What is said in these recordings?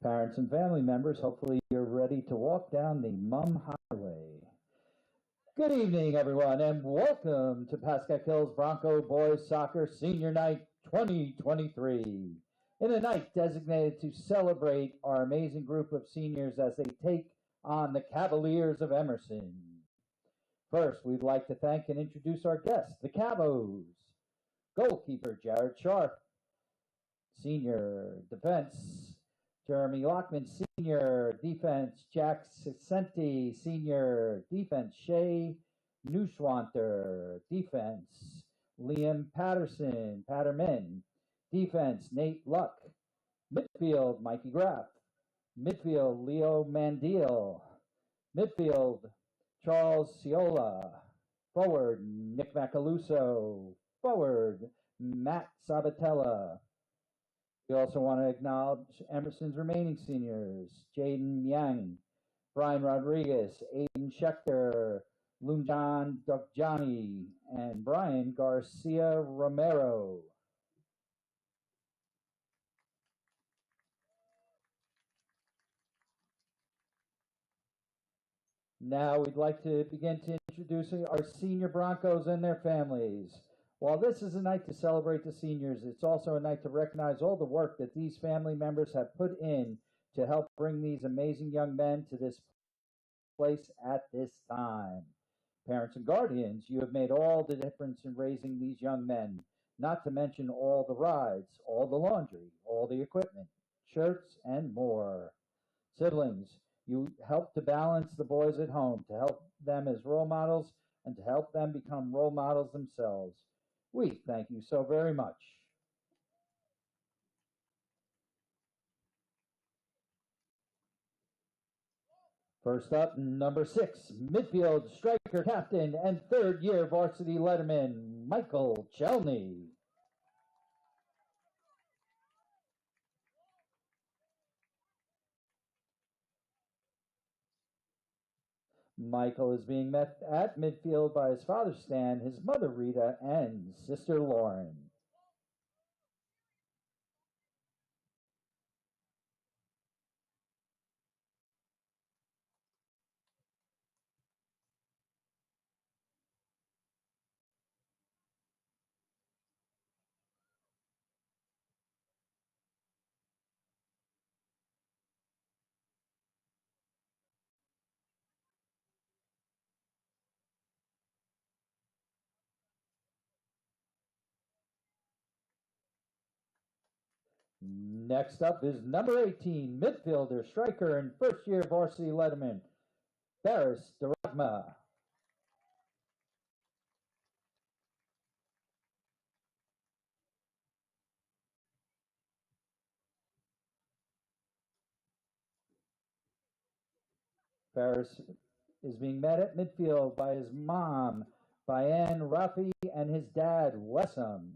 Parents and family members, hopefully you're ready to walk down the Mum Highway. Good evening, everyone, and welcome to Pascack Hills Bronco Boys Soccer Senior Night 2023. In a night designated to celebrate our amazing group of seniors as they take on the Cavaliers of Emerson. First, we'd like to thank and introduce our guests, the Cavos. Goalkeeper Jared Sharp, Senior Defense Jeremy Lockman, Senior Defense Jack Senti, Senior Defense Shay Neuschwanter, Defense Liam Patterman, Defense Nate Luck, Midfield Mikey Graff, Midfield Leo Mandil, Midfield Charles Ciola, Forward Nick Macaluso, Forward Matt Sabatella. We also want to acknowledge Emerson's remaining seniors, Jaden Yang, Brian Rodriguez, Aiden Schechter, Lunjan Dukjani, and Brian Garcia Romero. Now we'd like to begin to introduce our senior Broncos and their families. While this is a night to celebrate the seniors, it's also a night to recognize all the work that these family members have put in to help bring these amazing young men to this place at this time. Parents and guardians, you have made all the difference in raising these young men, not to mention all the rides, all the laundry, all the equipment, shirts, and more. Siblings, you help to balance the boys at home, to help them as role models, and to help them become role models themselves. We thank you so very much. First up, number 6, midfield striker captain and third-year varsity letterman, Michael Chelney. Michael is being met at midfield by his father Stan, his mother Rita, and sister Lauren. Next up is number 18, midfielder, striker, and first-year varsity letterman, Barris Daragma. Barris is being met at midfield by his mom, Bayan Rafi, and his dad, Wessam.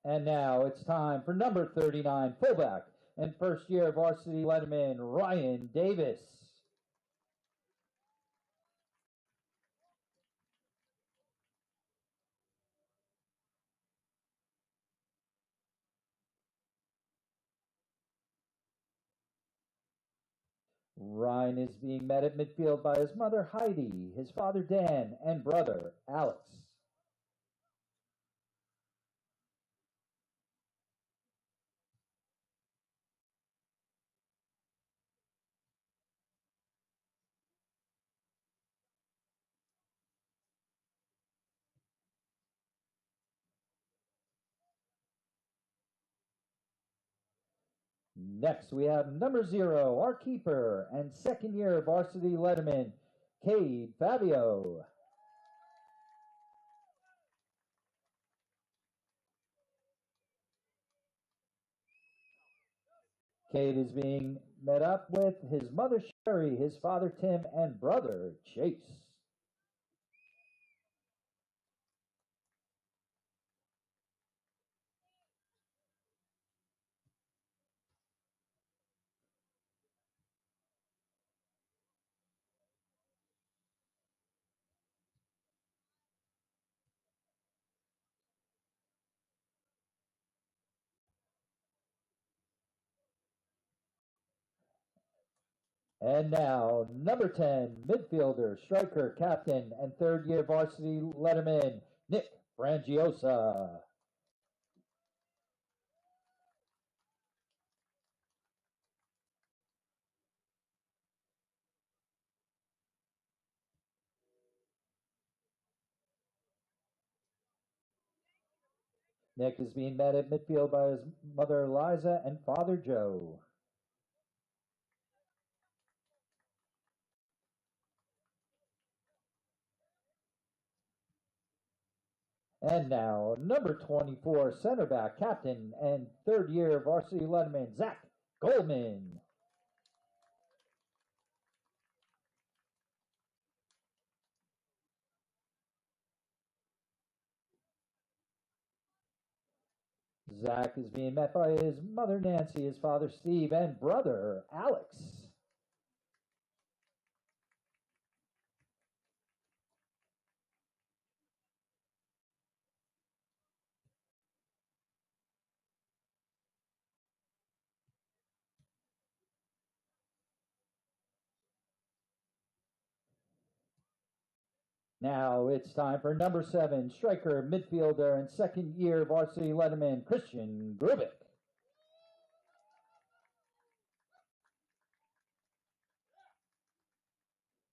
And now it's time for number 39, fullback and first-year varsity letterman, Ryan Davis. Ryan is being met at midfield by his mother, Heidi, his father, Dan, and brother, Alex. Next, we have number 0, our keeper and second-year varsity letterman, Cade Fabio. Cade is being met up with his mother Sherry, his father Tim, and brother Chase. And now, number 10, midfielder, striker, captain, and third-year varsity letterman, Nick Frangiosa. Nick is being met at midfield by his mother Eliza and father Joe. And now, number 24, center back, captain, and third-year varsity letterman, Zach Goldman. Zach is being met by his mother Nancy, his father Steve, and brother Alex. Now it's time for number 7, striker, midfielder, and second-year varsity letterman, Christian Grubik.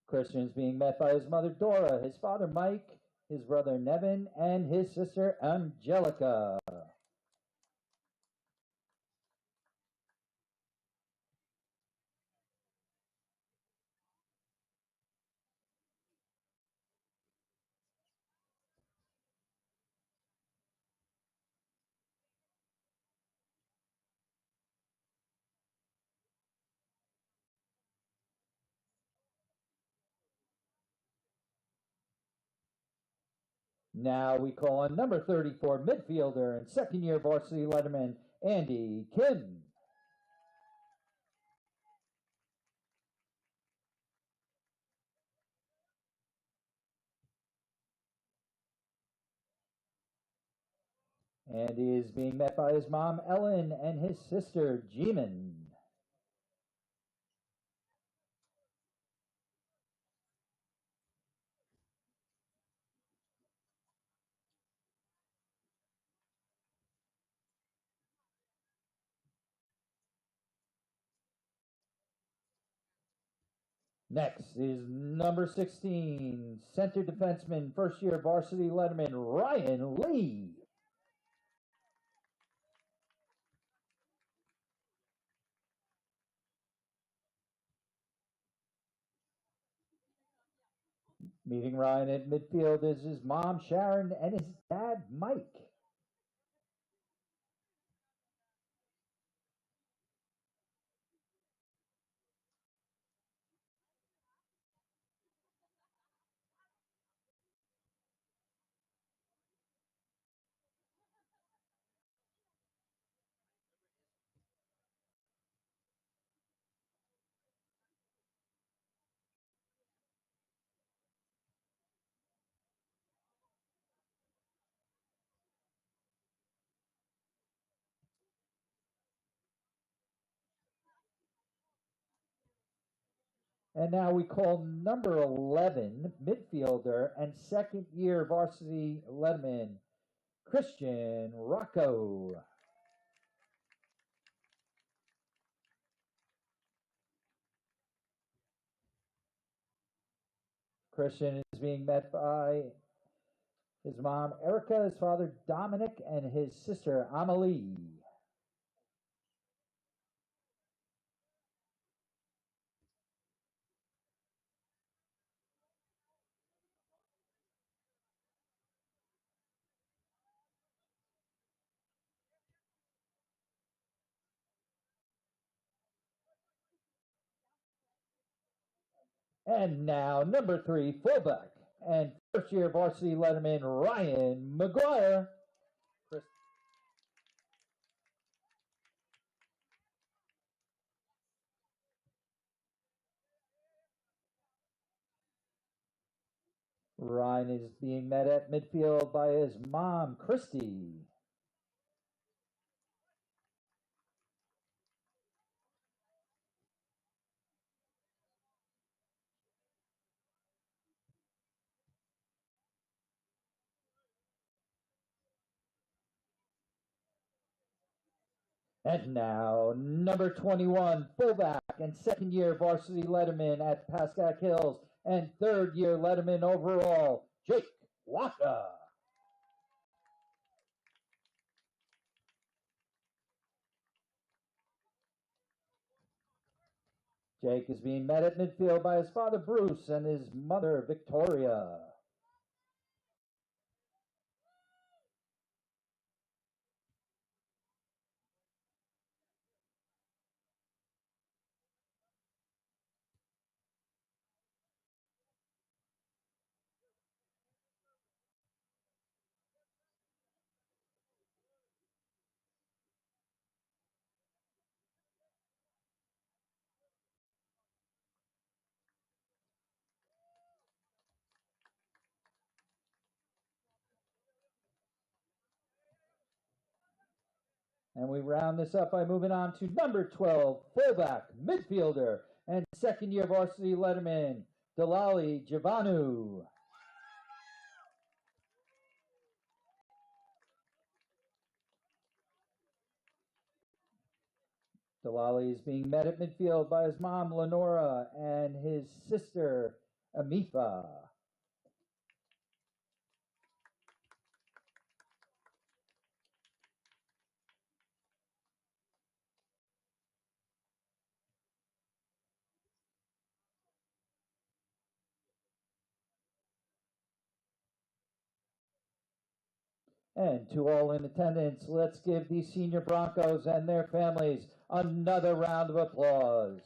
Christian is being met by his mother Dora, his father Mike, his brother Nevin, and his sister Angelica. Now we call on number 34, midfielder, and second-year varsity letterman, Andy Kim. And he is being met by his mom, Ellen, and his sister, Jeeman. Next is number 16, center defenseman, first-year varsity letterman, Ryan Lee. Meeting Ryan at midfield is his mom, Sharon, and his dad, Mike. And now we call number 11, midfielder, and second-year varsity letterman, Christian Rocco. Christian is being met by his mom, Erica, his father, Dominic, and his sister, Amelie. And now, number 3, fullback and first-year varsity letterman Ryan McGuire. Ryan is being met at midfield by his mom, Christy. And now, number 21, fullback and second-year varsity letterman at Pascack Hills and third-year letterman overall, Jake Waka. Jake is being met at midfield by his father, Bruce, and his mother, Victoria. And we round this up by moving on to number 12, fullback, midfielder, and second-year varsity letterman, Delali Javanu. Delali is being met at midfield by his mom, Lenora, and his sister, Amifa. And to all in attendance, let's give these senior Broncos and their families another round of applause.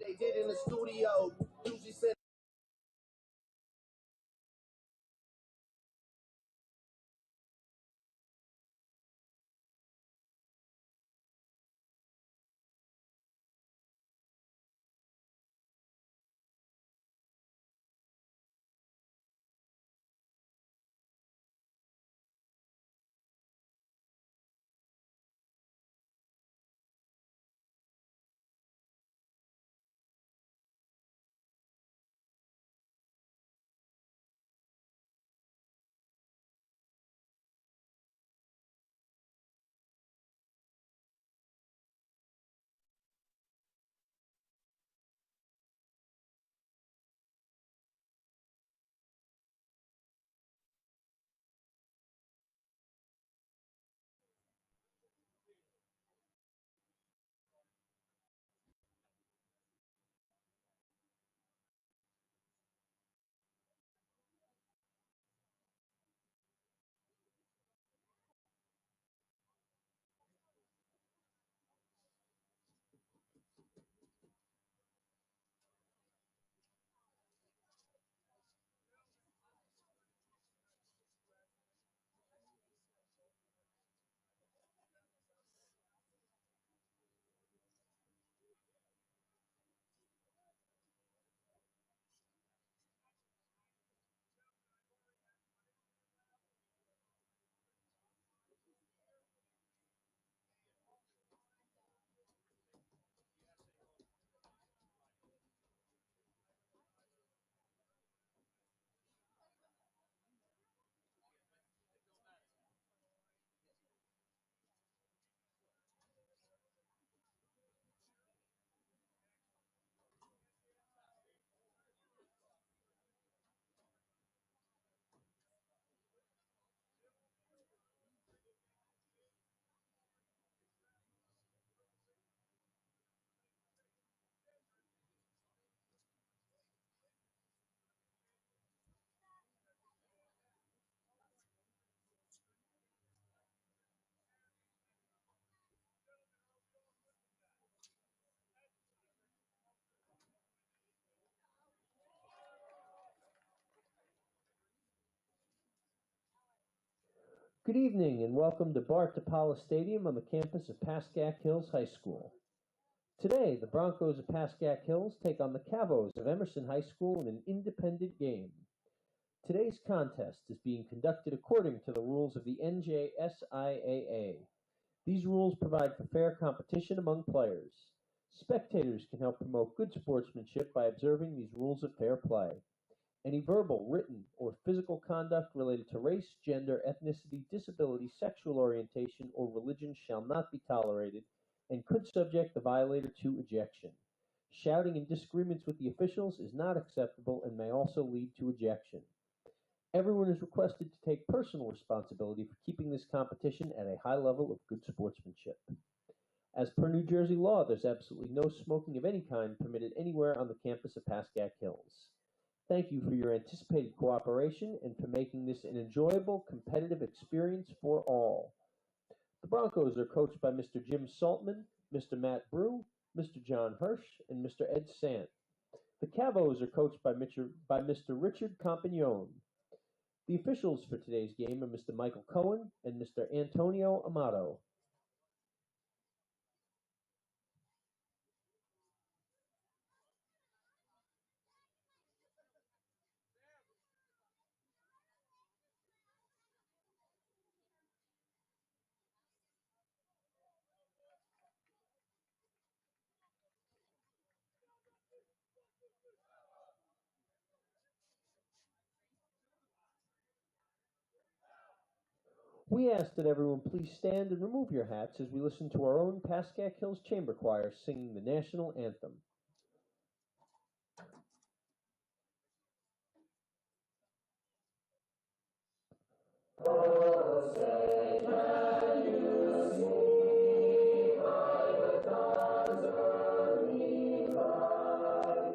they did in the studio. Usually said. Good evening and welcome to Bart DePaula Stadium on the campus of Pascack Hills High School. Today, the Broncos of Pascack Hills take on the Cavos of Emerson High School in an independent game. Today's contest is being conducted according to the rules of the NJSIAA. These rules provide for fair competition among players. Spectators can help promote good sportsmanship by observing these rules of fair play. Any verbal, written, or physical conduct related to race, gender, ethnicity, disability, sexual orientation, or religion shall not be tolerated and could subject the violator to ejection. Shouting and disagreements with the officials is not acceptable and may also lead to ejection. Everyone is requested to take personal responsibility for keeping this competition at a high level of good sportsmanship. As per New Jersey law, there's absolutely no smoking of any kind permitted anywhere on the campus of Pascack Hills. Thank you for your anticipated cooperation and for making this an enjoyable, competitive experience for all. The Broncos are coached by Mr. Jim Saltman, Mr. Matt Brew, Mr. John Hirsch, and Mr. Ed Sant. The Cavos are coached by Mr. Richard Campagnone. The officials for today's game are Mr. Michael Cohen and Mr. Antonio Amato. We ask that everyone please stand and remove your hats as we listen to our own Pascack Hills Chamber Choir singing the national anthem. Oh, say, can you see by the dawn's early light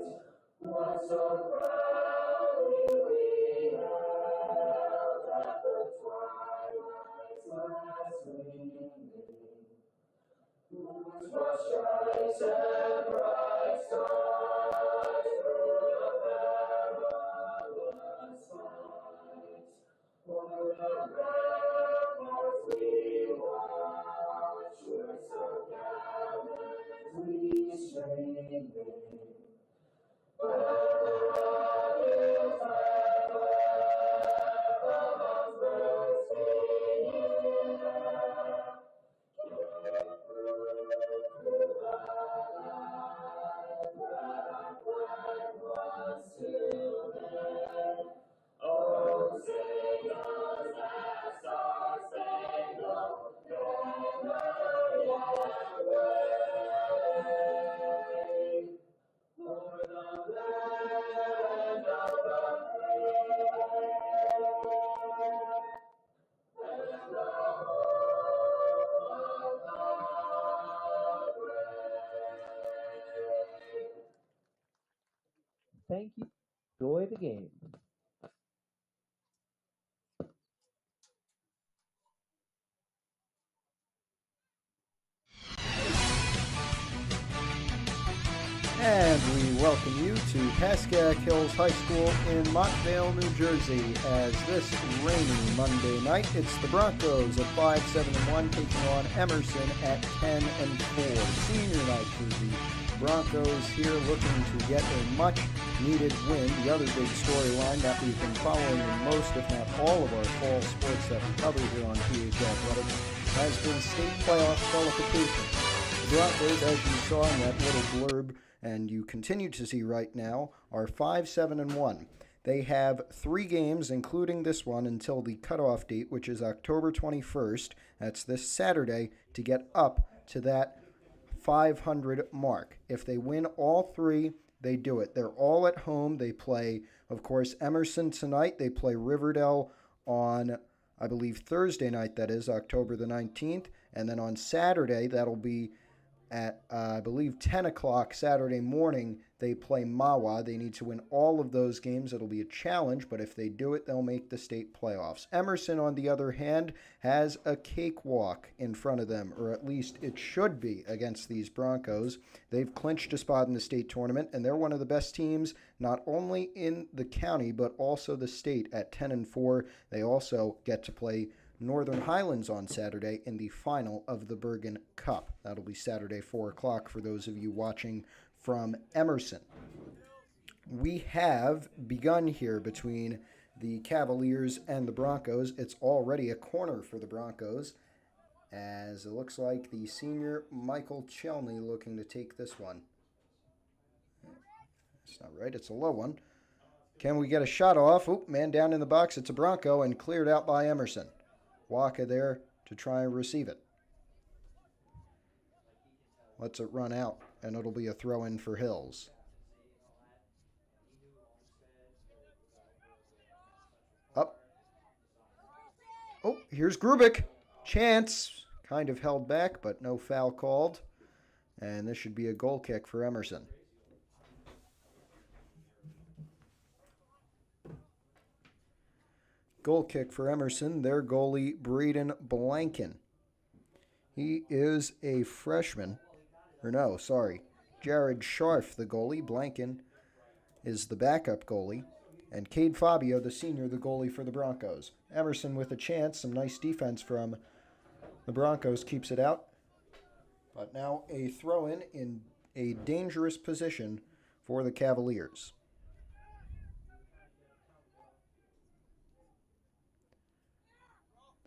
what so proudly we hailed at the twilight's last gleaming, whose broad stripes and bright Thank you. Enjoy the game. And we welcome you to Pascack Hills High School in Montvale, New Jersey. As this rainy Monday night, it's the Broncos at 5-7-1 taking on Emerson at 10-4. Senior night for the Broncos here, looking to get a much-needed win. The other big storyline that we've been following in most, if not all, of our fall sports that we cover here on PH Athletics has been state playoff qualification. The Broncos, as you saw in that little blurb, and you continue to see right now, are 5-7-1. They have 3 games, including this one, until the cutoff date, which is October 21st. That's this Saturday, to get up to that 500 mark. If they win all 3, they do it. They're all at home. They play, of course, Emerson tonight. They play Riverdale on, I believe, Thursday night, that is, October the 19th. And then on Saturday, that'll be at, I believe, 10 o'clock Saturday morning, they play Mawa. They need to win all of those games. It'll be a challenge, but if they do it, they'll make the state playoffs. Emerson, on the other hand, has a cakewalk in front of them, or at least it should be against these Broncos. They've clinched a spot in the state tournament, and they're one of the best teams, not only in the county, but also the state at 10-4. They also get to play Northern Highlands on Saturday in the final of the Bergen Cup. That'll be Saturday, 4 o'clock for those of you watching from Emerson. We have begun here between the Cavaliers and the Broncos. It's already a corner for the Broncos, as it looks like the senior Michael Chelney looking to take this one. It's not right. It's a low one. Can we get a shot off? Oop, man down in the box. It's a Bronco and cleared out by Emerson. Waka there to try and receive it. Lets it run out, and it'll be a throw-in for Hills. Up. Oh, here's Grubik. Chance. Kind of held back, but no foul called. And this should be a goal kick for Emerson. Goal kick for Emerson, their goalie, Braden Blanken. He is a freshman. Jared Scharf, the goalie. Blanken is the backup goalie. And Cade Fabio, the senior, the goalie for the Broncos. Emerson with a chance. Some nice defense from the Broncos keeps it out. But now a throw-in in a dangerous position for the Cavaliers.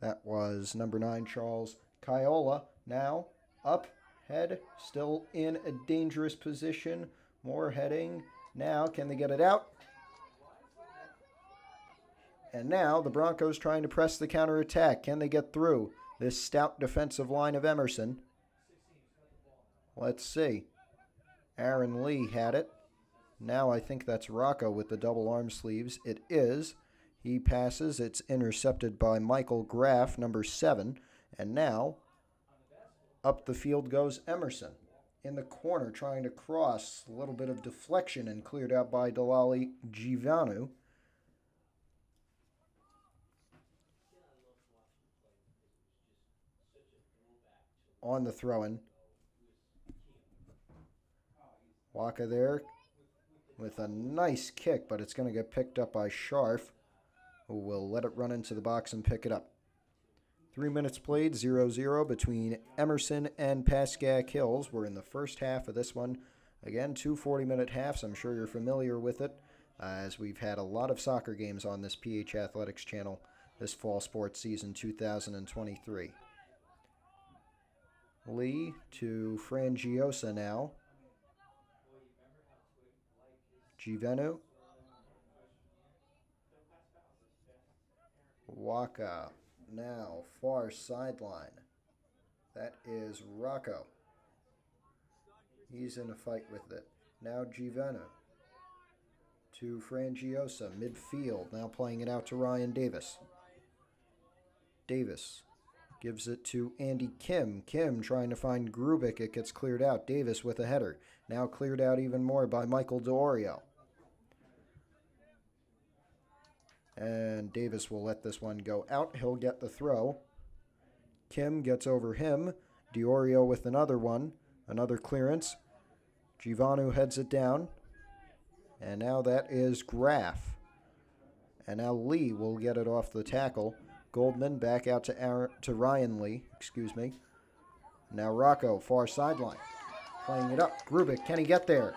That was number 9, Charles Kiola. Now up, head, still in a dangerous position. More heading. Now, can they get it out? And now the Broncos trying to press the counterattack. Can they get through this stout defensive line of Emerson? Let's see. Aaron Lee had it. Now I think that's Rocco with the double arm sleeves. It is. He passes. It's intercepted by Michael Graff, number 7. And now, up the field goes Emerson. In the corner, trying to cross. A little bit of deflection and cleared out by Delali Givanu. On the throw-in. Waka there with a nice kick, but it's going to get picked up by Scharf, who will let it run into the box and pick it up. 3 minutes played, 0-0 between Emerson and Pascack Hills. We're in the first half of this one. Again, 2 40-minute halves. I'm sure you're familiar with it, as we've had a lot of soccer games on this PH Athletics channel this fall sports season 2023. Lee to Frangiosa now. Givenu. Waka now far sideline. That is Rocco. He's in a fight with it. Now Givenu to Frangiosa, midfield. Now playing it out to Ryan Davis. Davis gives it to Andy Kim. Kim trying to find Grubik. It gets cleared out. Davis with a header. Now cleared out even more by Michael D'Orio. And Davis will let this one go out. He'll get the throw. Kim gets over him. D'Orio with another one. Another clearance. Givanu heads it down. And now that is Graff. And now Lee will get it off the tackle. Goldman back out to Ryan Lee. Excuse me. Now Rocco, far sideline. Playing it up. Grubik, can he get there?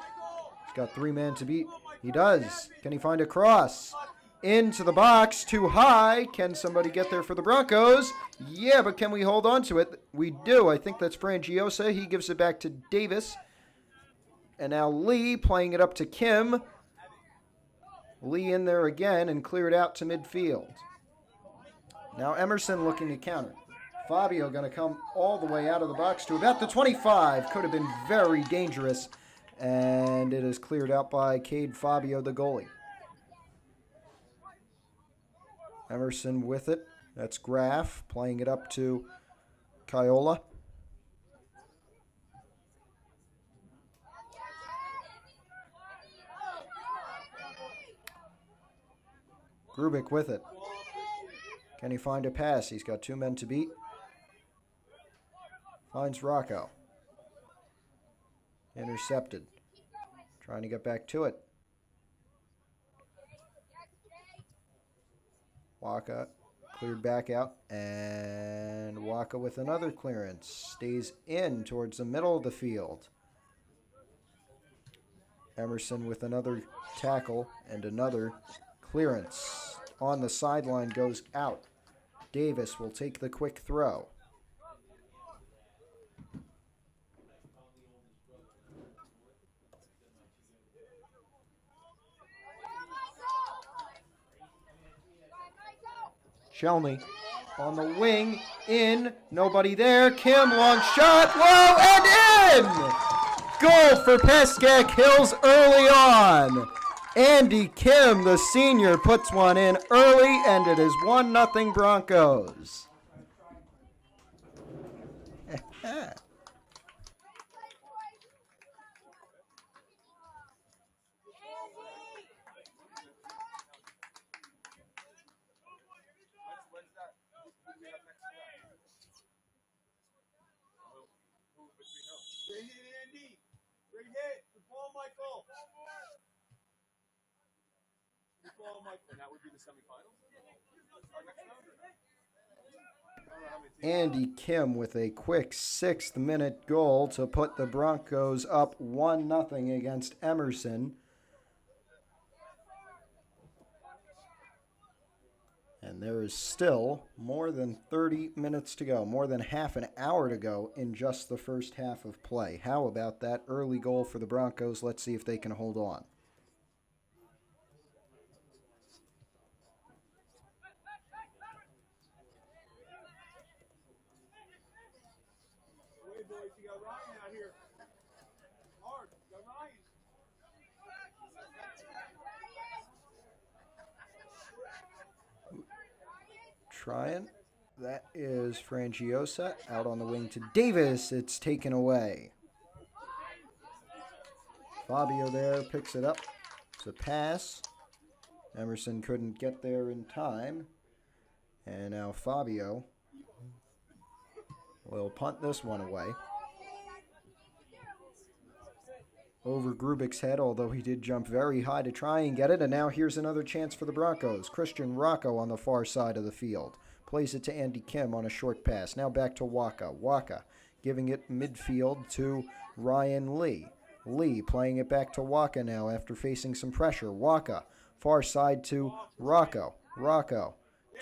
He's got 3 men to beat. He does. Can he find a cross? Into the box, too high. Can somebody get there for the Broncos? Yeah, but can we hold on to it? We do. I think that's Frangiosa. He gives it back to Davis. And now Lee playing it up to Kim. Lee in there again and cleared out to midfield. Now Emerson looking to counter. Fabio going to come all the way out of the box to about the 25. Could have been very dangerous. And it is cleared out by Cade Fabio, the goalie. Emerson with it. That's Graff playing it up to Kiola. Grubik with it. Can he find a pass? He's got 2 men to beat. Finds Rocco. Intercepted. Trying to get back to it. Waka cleared back out. And Waka with another clearance. Stays in towards the middle of the field. Emerson with another tackle and another clearance. On the sideline goes out. Davis will take the quick throw. Shelney on the wing, in, nobody there. Kim, long shot, whoa, and in! Goal for Pascack Hills early on. Andy Kim, the senior, puts one in early, and it is 1-0 Broncos. And that would be the semifinals? Andy Kim with a quick 6th-minute goal to put the Broncos up 1-0 against Emerson. And there is still more than 30 minutes to go, more than half an hour to go in just the first half of play. How about that early goal for the Broncos? Let's see if they can hold on. Trying. That is Frangiosa out on the wing to Davis. It's taken away. Fabio there picks it up. It's a pass. Emerson couldn't get there in time. And now Fabio will punt this one away. over Grubik's head, although he did jump very high to try and get it. And now here's another chance for the Broncos. Christian Rocco on the far side of the field. Plays it to Andy Kim on a short pass. Now back to Waka. Waka giving it midfield to Ryan Lee. Lee playing it back to Waka now after facing some pressure. Waka, far side to Rocco. Rocco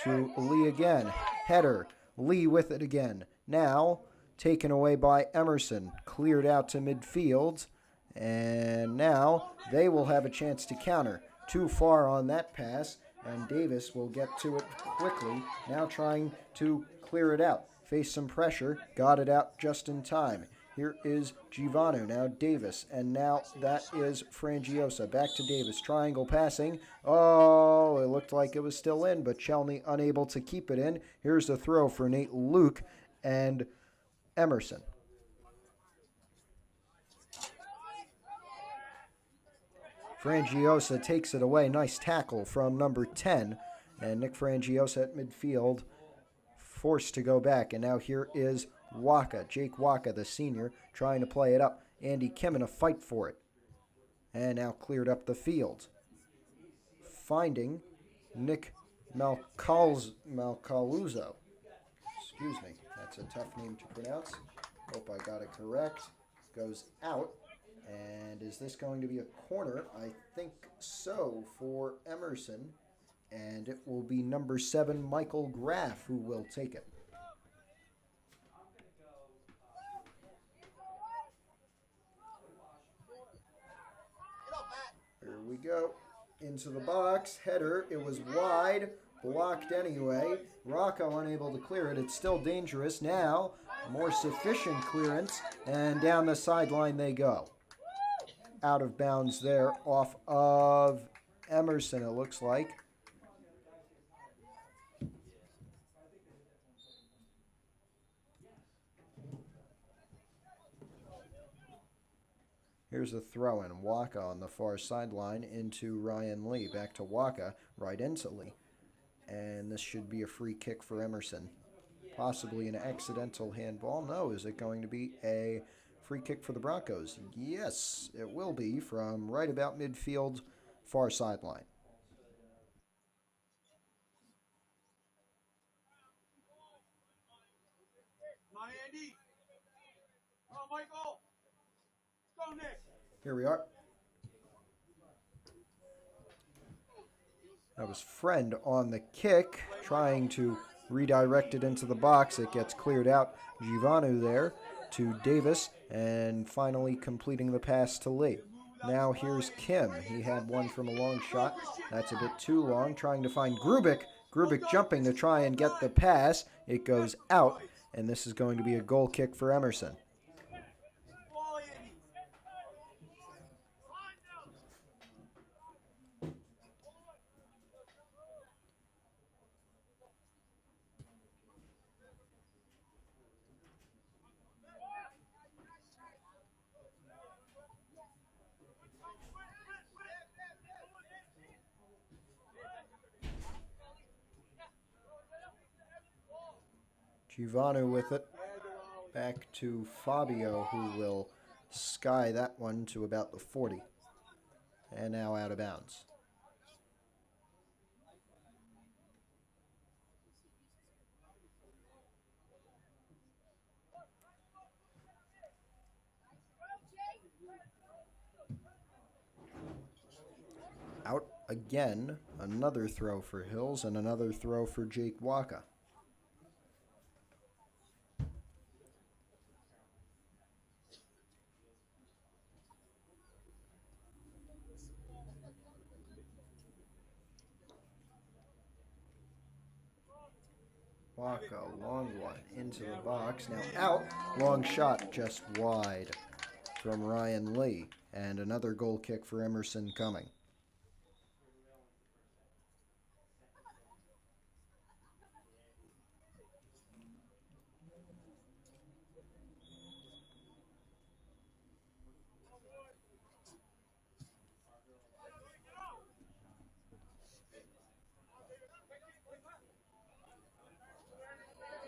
to Lee again. Header. Lee with it again. Now taken away by Emerson. Cleared out to midfield. And now they will have a chance to counter. Too far on that pass. And Davis will get to it quickly. Now trying to clear it out. Faced some pressure. Got it out just in time. Here is Givanu, now Davis, and now that is Frangiosa. Back to Davis, triangle passing. Oh, it looked like it was still in, but Chelney unable to keep it in. Here's the throw for Nate Luke and Emerson. Frangiosa takes it away. Nice tackle from number 10, and Nick Frangiosa at midfield, forced to go back, and now here is Waka, Jake Waka, the senior, trying to play it up. Andy Kim in a fight for it. And now cleared up the field. Finding Nick Malcaluzo. Excuse me, that's a tough name to pronounce. Hope I got it correct. Goes out. And is this going to be a corner? I think so for Emerson. And it will be number 7, Michael Graff, who will take it. Here we go. Into the box. Header. It was wide. Blocked anyway. Rocco unable to clear it. It's still dangerous. Now, more sufficient clearance. And down the sideline they go. Out of bounds there off of Emerson, it looks like. Here's a throw in. Waka on the far sideline into Ryan Lee. Back to Waka, right into Lee. And this should be a free kick for Emerson. Possibly an accidental handball. No, is it going to be a free kick for the Broncos? Yes, it will be from right about midfield, far sideline. Here we are. That was Friend on the kick, trying to redirect it into the box. It gets cleared out. Givanu there to Davis, and finally completing the pass to Lee. Now here's Kim. He had one from a long shot. That's a bit too long. Trying to find Grubik. Grubik jumping to try and get the pass. It goes out, and this is going to be a goal kick for Emerson. Givanu with it. Back to Fabio, who will sky that one to about the 40. And now out of bounds. Out again. Another throw for Hills and another throw for Jake Waka. Waka, long one into the box. Now out. Long shot just wide from Ryan Lee. And another goal kick for Emerson coming.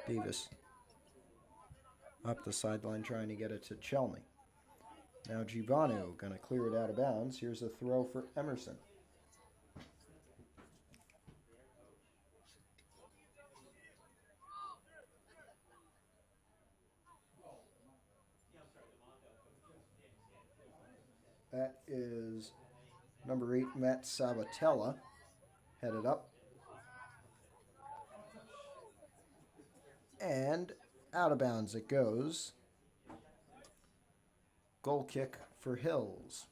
Davis up the sideline trying to get it to Chelney. Now Givanu going to clear it out of bounds. Here's a throw for Emerson. That is number 8, Matt Sabatella, headed up. And out of bounds it goes. Goal kick for Hills.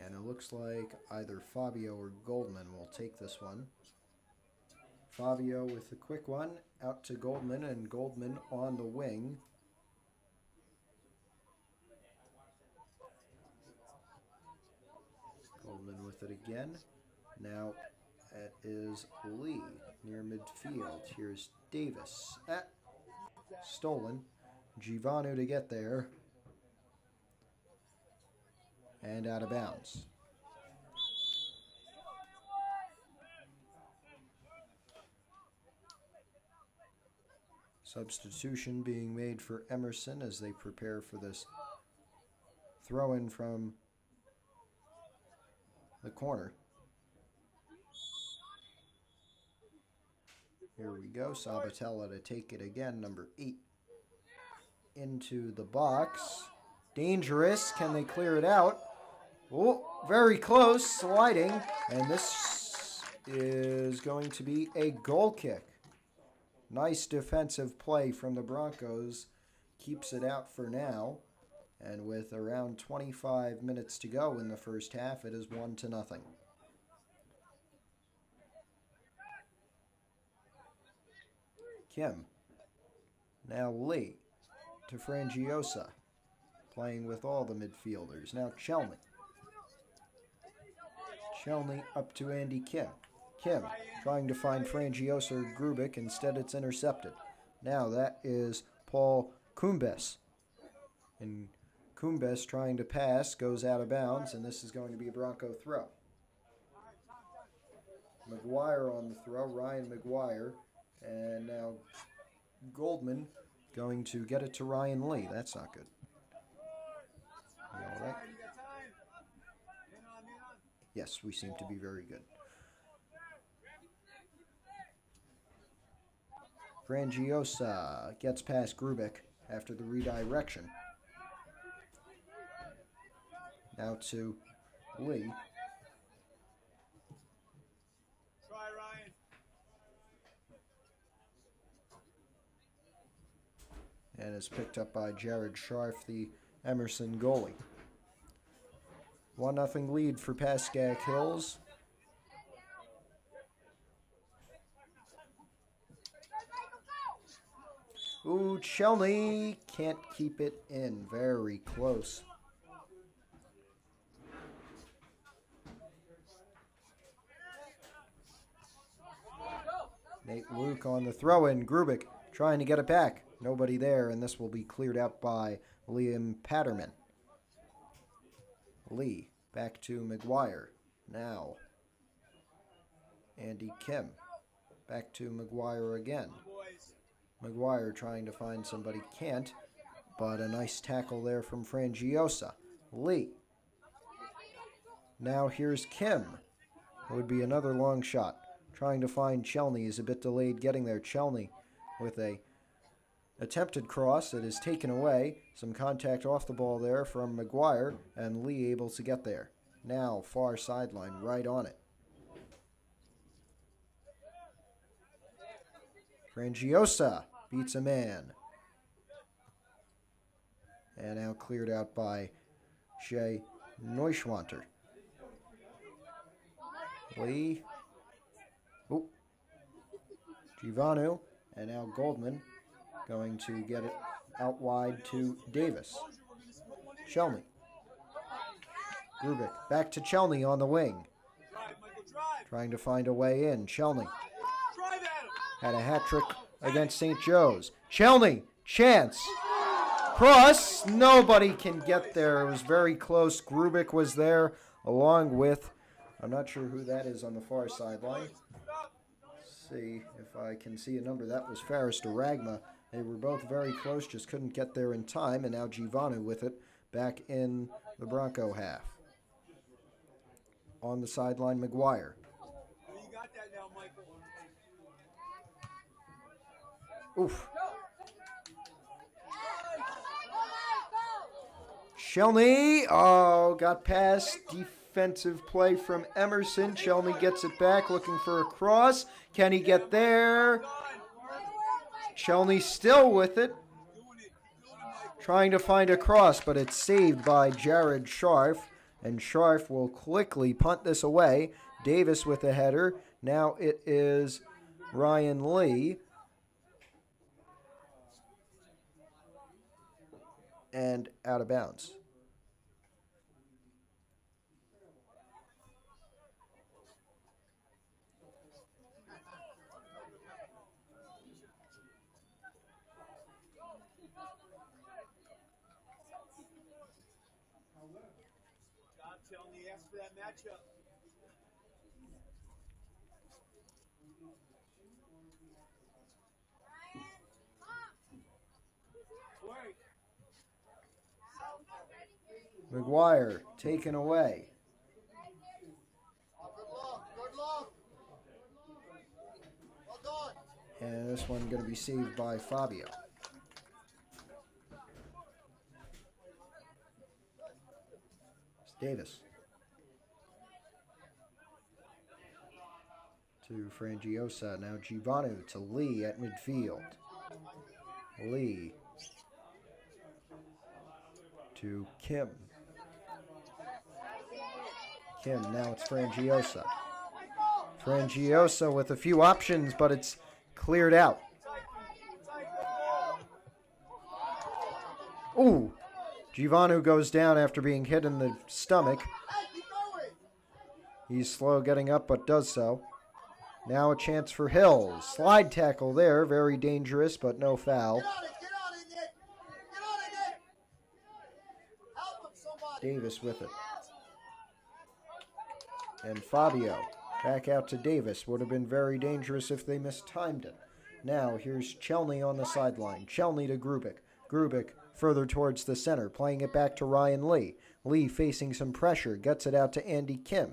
And it looks like either Fabio or Goldman will take this one. Fabio with the quick one, out to Goldman, and Goldman on the wing. Goldman with it again. Now it is Lee near midfield. Here's Davis. Stolen. Givanu to get there. And out of bounds. Substitution being made for Emerson as they prepare for this throw-in from the corner. Here we go. Sabatella to take it again. Number 8 into the box. Dangerous. Can they clear it out? Oh, very close. Sliding. And this is going to be a goal kick. Nice defensive play from the Broncos. Keeps it out for now. And with around 25 minutes to go in the first half, it is 1-0. Kim. Now Lee to Frangiosa. Playing with all the midfielders. Now Chelney. Chelney up to Andy Kim. Kim trying to find Frangiosa or Grubik. Instead, it's intercepted. Now that is Paul Kumbes. And Kumbes trying to pass, goes out of bounds, and this is going to be a Bronco throw. McGuire on the throw, Ryan McGuire. And now Goldman going to get it to Ryan Lee. That's not good. All right. Yes, we seem to be very good. Frangiosa gets past Grubik after the redirection. Now to Lee. Try, Ryan. And is picked up by Jared Scharf, the Emerson goalie. 1-0 lead for Pascack Hills. Ooh, Chelney can't keep it in. Very close. Nate Luke on the throw-in. Grubik trying to get it back. Nobody there, and this will be cleared out by Liam Patterman. Lee back to McGuire. Now Andy Kim. Back to McGuire again. McGuire trying to find somebody, can't, but a nice tackle there from Frangiosa. Lee. Now here's Kim. It would be another long shot. Trying to find Chelney, is a bit delayed getting there. Chelney with a attempted cross. It is taken away. Some contact off the ball there from McGuire, and Lee able to get there. Now far sideline, right on it. Frangiosa beats a man. And now cleared out by Shea Neuschwanter. Lee. Oh. Givanu. And now Goldman going to get it out wide to Davis. Chelney. Grubik. Back to Chelney on the wing. Trying to find a way in. Chelney. Had a hat trick against St. Joe's. Chelney, chance. Cross. Nobody can get there. It was very close. Grubik was there along with, I'm not sure who that is on the far sideline. Let's see if I can see a number. That was Faris Duragma. They were both very close, just couldn't get there in time. And now Givanu with it. back in the Bronco half. On the sideline, McGuire. You got that now, Michael. Oof. Shelney, got past defensive play from Emerson. Shelney gets it back, looking for a cross. Can he get there? Shelney still with it, trying to find a cross, but it's saved by Jared Scharf, and Scharf will quickly punt this away. Davis with a header. Now it is Ryan Lee. And out of bounds. Tell me, ask for that matchup. McGuire taken away. And this one going to be saved by Fabio. It's Davis. To Frangiosa. Now Givanu to Lee at midfield. Lee to Kim. Kim, now it's Frangiosa. Frangiosa with a few options, but it's cleared out. Ooh! Givanu goes down after being hit in the stomach. He's slow getting up, but does so. Now a chance for Hills. Slide tackle there, very dangerous, but no foul. Davis with it. And Fabio back out to Davis. Would have been very dangerous if they mistimed it. Now here's Chelney on the sideline. Chelney to Grubik. Grubik further towards the center, playing it back to Ryan Lee. Lee facing some pressure, gets it out to Andy Kim.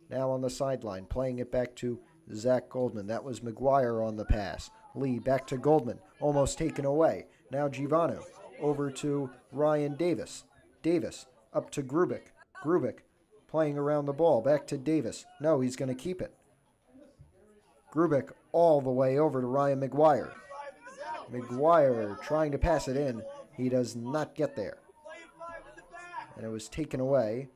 Now on the sideline, playing it back to Zach Goldman. That was McGuire on the pass. Lee back to Goldman, almost taken away. Now Givanu over to Ryan Davis. Davis up to Grubik. Grubik playing around the ball, back to Davis. No, he's going to keep it. Grubik all the way over to Ryan McGuire. McGuire trying to pass it in. He does not get there. And it was taken away.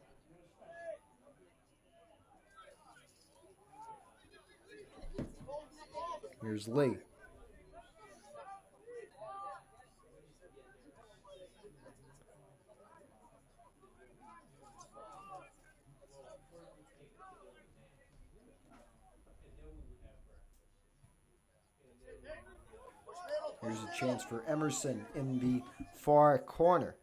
Here's Lee. Here's a chance for Emerson in the far corner.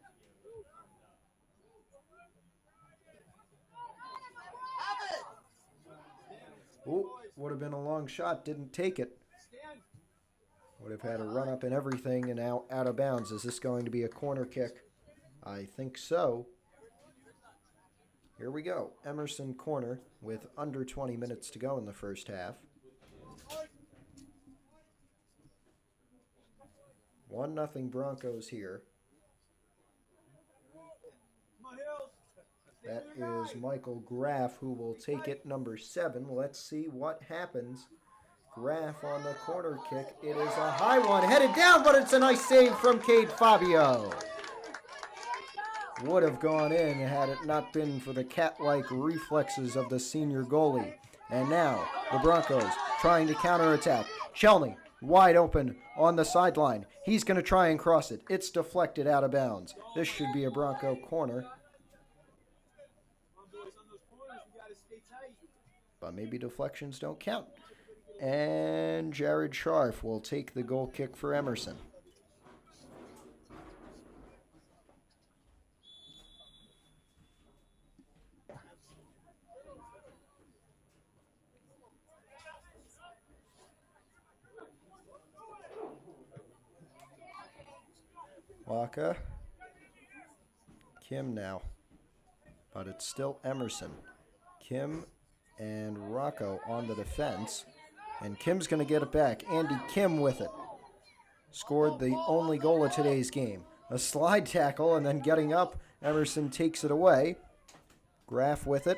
Ooh, would have been a long shot, didn't take it. Would have had a run up and everything, and now out of bounds. Is this going to be a corner kick? I think so. Here we go. Emerson corner with under 20 minutes to go in the first half. 1-0 Broncos here. That is Michael Graff who will take it, number 7. Let's see what happens. Graff on the corner kick. It is a high one, headed down, but it's a nice save from Cade Fabio. Would have gone in had it not been for the cat-like reflexes of the senior goalie. And now the Broncos trying to counterattack. Chelney wide open on the sideline. He's going to try and cross it. It's deflected out of bounds. This should be a Bronco corner. But maybe deflections don't count. And Jared Scharf will take the goal kick for Emerson. Waka Kim now. But it's still Emerson. Kim and Rocco on the defense. And Kim's going to get it back. Andy Kim with it. Scored the only goal of today's game. A slide tackle and then getting up. Emerson takes it away. Graff with it.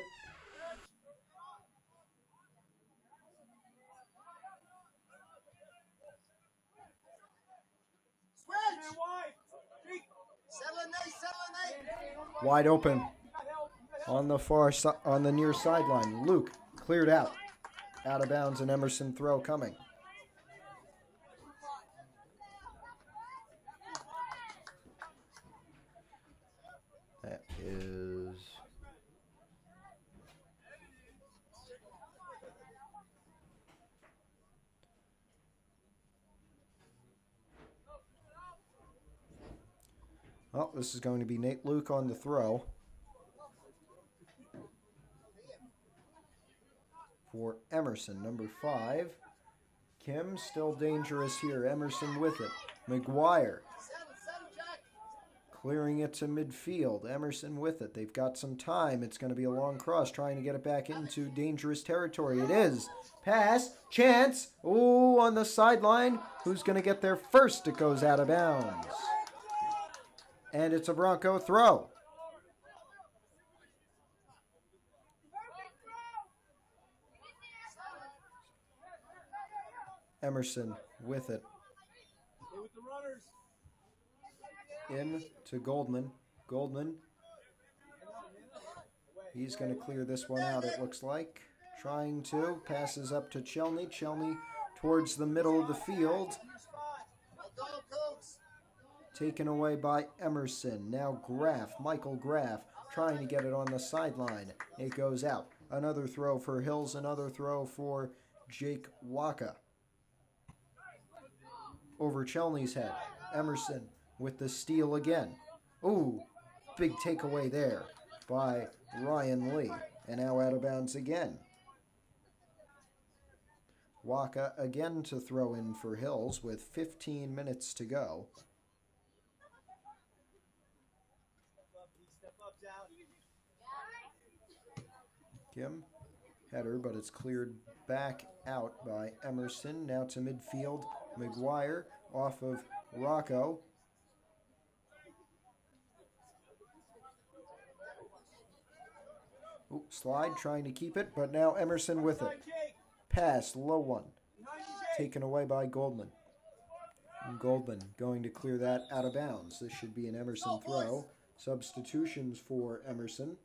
Wide open on the near sideline. Luke cleared out. Out of bounds, and Emerson throw coming. That is... Oh, this is going to be Nate Luke on the throw. For Emerson, number 5. Kim still dangerous here. Emerson with it. McGuire clearing it to midfield. Emerson with it. They've got some time. It's going to be a long cross trying to get it back into dangerous territory. It is. Pass. Chance. Ooh, on the sideline. Who's going to get there first? It goes out of bounds. And it's a Bronco throw. Emerson with it. In to Goldman. Goldman. He's going to clear this one out, it looks like. Trying to. Passes up to Chelney. Chelney towards the middle of the field. Taken away by Emerson. Now Graff. Michael Graff trying to get it on the sideline. It goes out. Another throw for Hills. Another throw for Jake Waka. Over Chelney's head. Emerson with the steal again. Ooh, big takeaway there by Ryan Lee. And now out of bounds again. Waka again to throw in for Hills with 15 minutes to go. Kim, header, but it's cleared back out by Emerson. Now to midfield. McGuire off of Rocco. Ooh, slide, trying to keep it, but now Emerson with it. Pass, low one. Taken away by Goldman. And Goldman going to clear that out of bounds. This should be an Emerson throw. Substitutions for Emerson.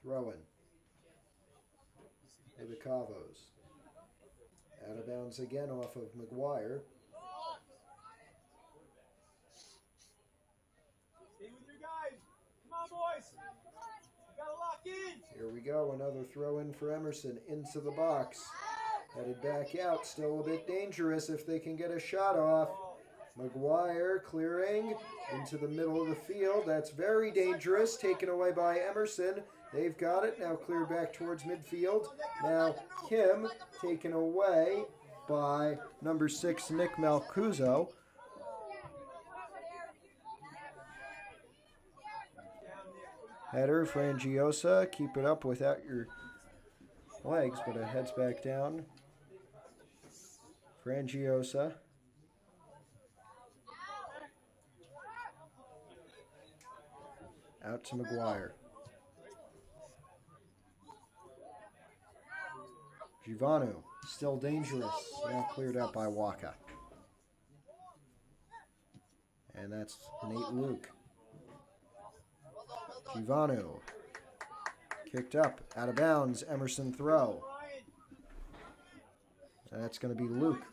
Throw in. Ibicavos. Out of bounds again off of McGuire. Stay with your guys. Come on, boys. You gotta lock in. Here we go. Another throw in for Emerson into the box. Headed back out. Still a bit dangerous if they can get a shot off. McGuire clearing into the middle of the field. That's very dangerous. Taken away by Emerson. They've got it. Now cleared back towards midfield. Now Kim taken away by number 6, Nick Malcuso. Header, Frangiosa. Keep it up without your legs, but it heads back down. Frangiosa. Out to McGuire. Givanu, still dangerous. Now cleared out by Waka. And that's Nate Luke. Givanu. Kicked up. Out of bounds. Emerson throw. And that's going to be Luke.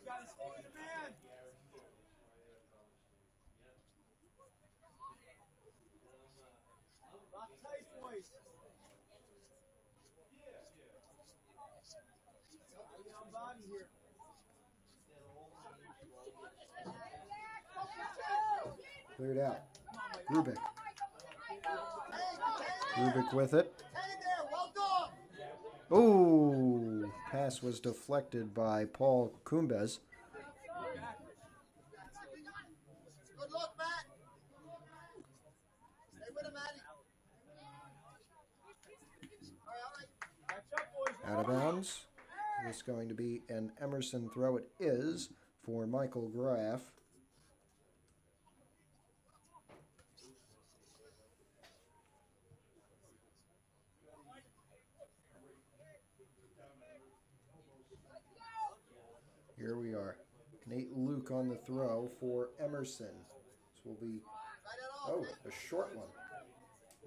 Cleared out. Rubik. Rubik with it. Ooh, pass was deflected by Paul Kumbes. Good luck, Matt. Stay with him, Matty. Out of bounds. This is going to be an Emerson throw. It is for Michael Graff. Here we are. Nate Luke on the throw for Emerson. This will be, a short one.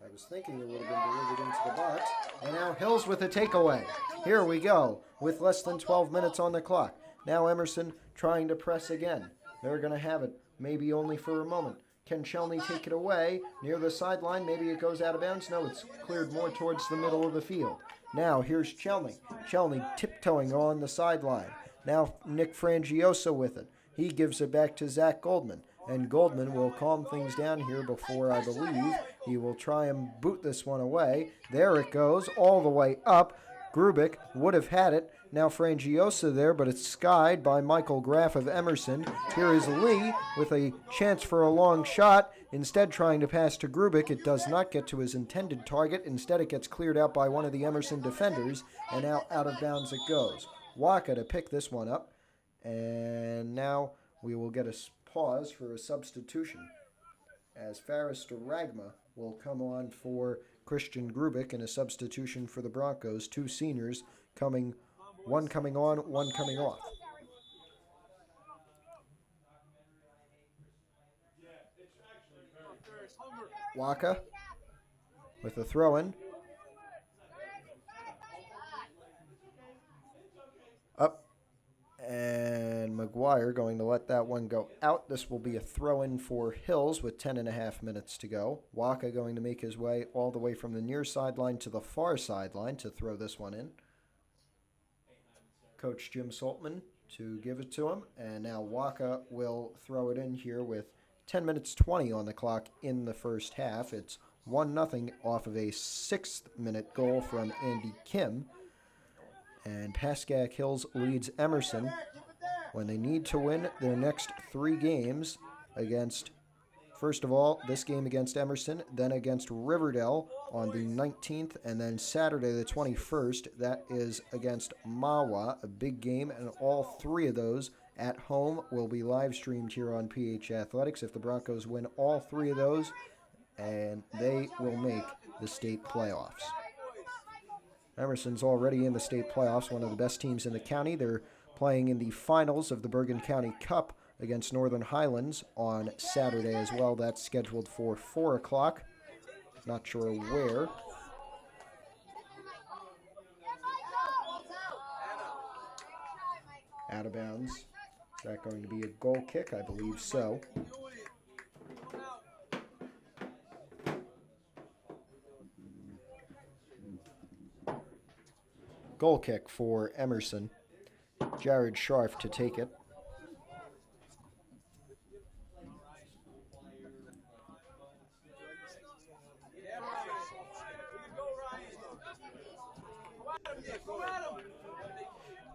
I was thinking it would have been delivered into the box. And now Hills with a takeaway. Here we go, with less than 12 minutes on the clock. Now Emerson trying to press again. They're going to have it, maybe only for a moment. Can Chelney take it away near the sideline? Maybe it goes out of bounds. No, it's cleared more towards the middle of the field. Now here's Chelney. Chelney tiptoeing on the sideline. Now Nick Frangiosa with it. He gives it back to Zach Goldman. And Goldman will calm things down here before, I believe, he will try and boot this one away. There it goes, all the way up. Grubik would have had it. Now Frangiosa there, but it's skied by Michael Graff of Emerson. Here is Lee with a chance for a long shot. Instead trying to pass to Grubik. It does not get to his intended target. Instead it gets cleared out by one of the Emerson defenders. And now out of bounds it goes. Waka to pick this one up. And now we will get a pause for a substitution as Faris Ragma will come on for Christian Grubik in a substitution for the Broncos. Two seniors coming, one coming on, one coming off. Waka with a throw-in. Up. And McGuire going to let that one go out. This will be a throw-in for Hills with 10.5 minutes to go. Waka going to make his way all the way from the near sideline to the far sideline to throw this one in. Coach Jim Saltman to give it to him. And now Waka will throw it in here with 10 minutes 20 on the clock in the first half. It's 1-0 off of a 6th-minute goal from Andy Kim. And Pascack Hills leads Emerson when they need to win their next 3 games against, first of all, this game against Emerson, then against Riverdale on the 19th, and then Saturday the 21st, that is against Mawa, a big game, and all 3 of those at home will be live streamed here on PH Athletics. If the Broncos win all 3 of those, and they will make the state playoffs. Emerson's already in the state playoffs, one of the best teams in the county. They're playing in the finals of the Bergen County Cup against Northern Highlands on Saturday as well. That's scheduled for 4 o'clock. Not sure where. Out of bounds. Is that going to be a goal kick? I believe so. Goal kick for Emerson. Jared Scharf to take it.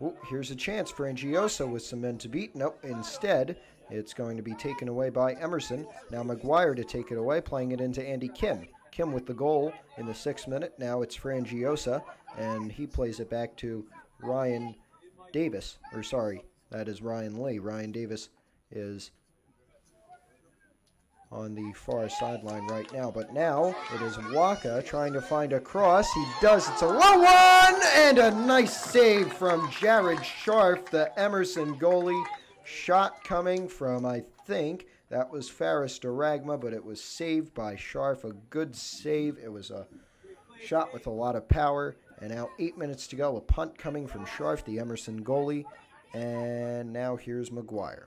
Ooh, here's a chance for Frangiosa with some men to beat. Nope, instead, it's going to be taken away by Emerson. Now McGuire to take it away, playing it into Andy Kim. Kim with the goal in the 6th minute. Now it's Frangiosa, and he plays it back to Ryan Davis. Or sorry, that is Ryan Lee. Ryan Davis is on the far sideline right now. But now it is Waka trying to find a cross. He does. It's a low one, and a nice save from Jared Scharf, the Emerson goalie. Shot coming from, I think, that was Faris Duragma, but it was saved by Scharf. A good save. It was a shot with a lot of power. And now 8 minutes to go. A punt coming from Scharf, the Emerson goalie. And now here's McGuire.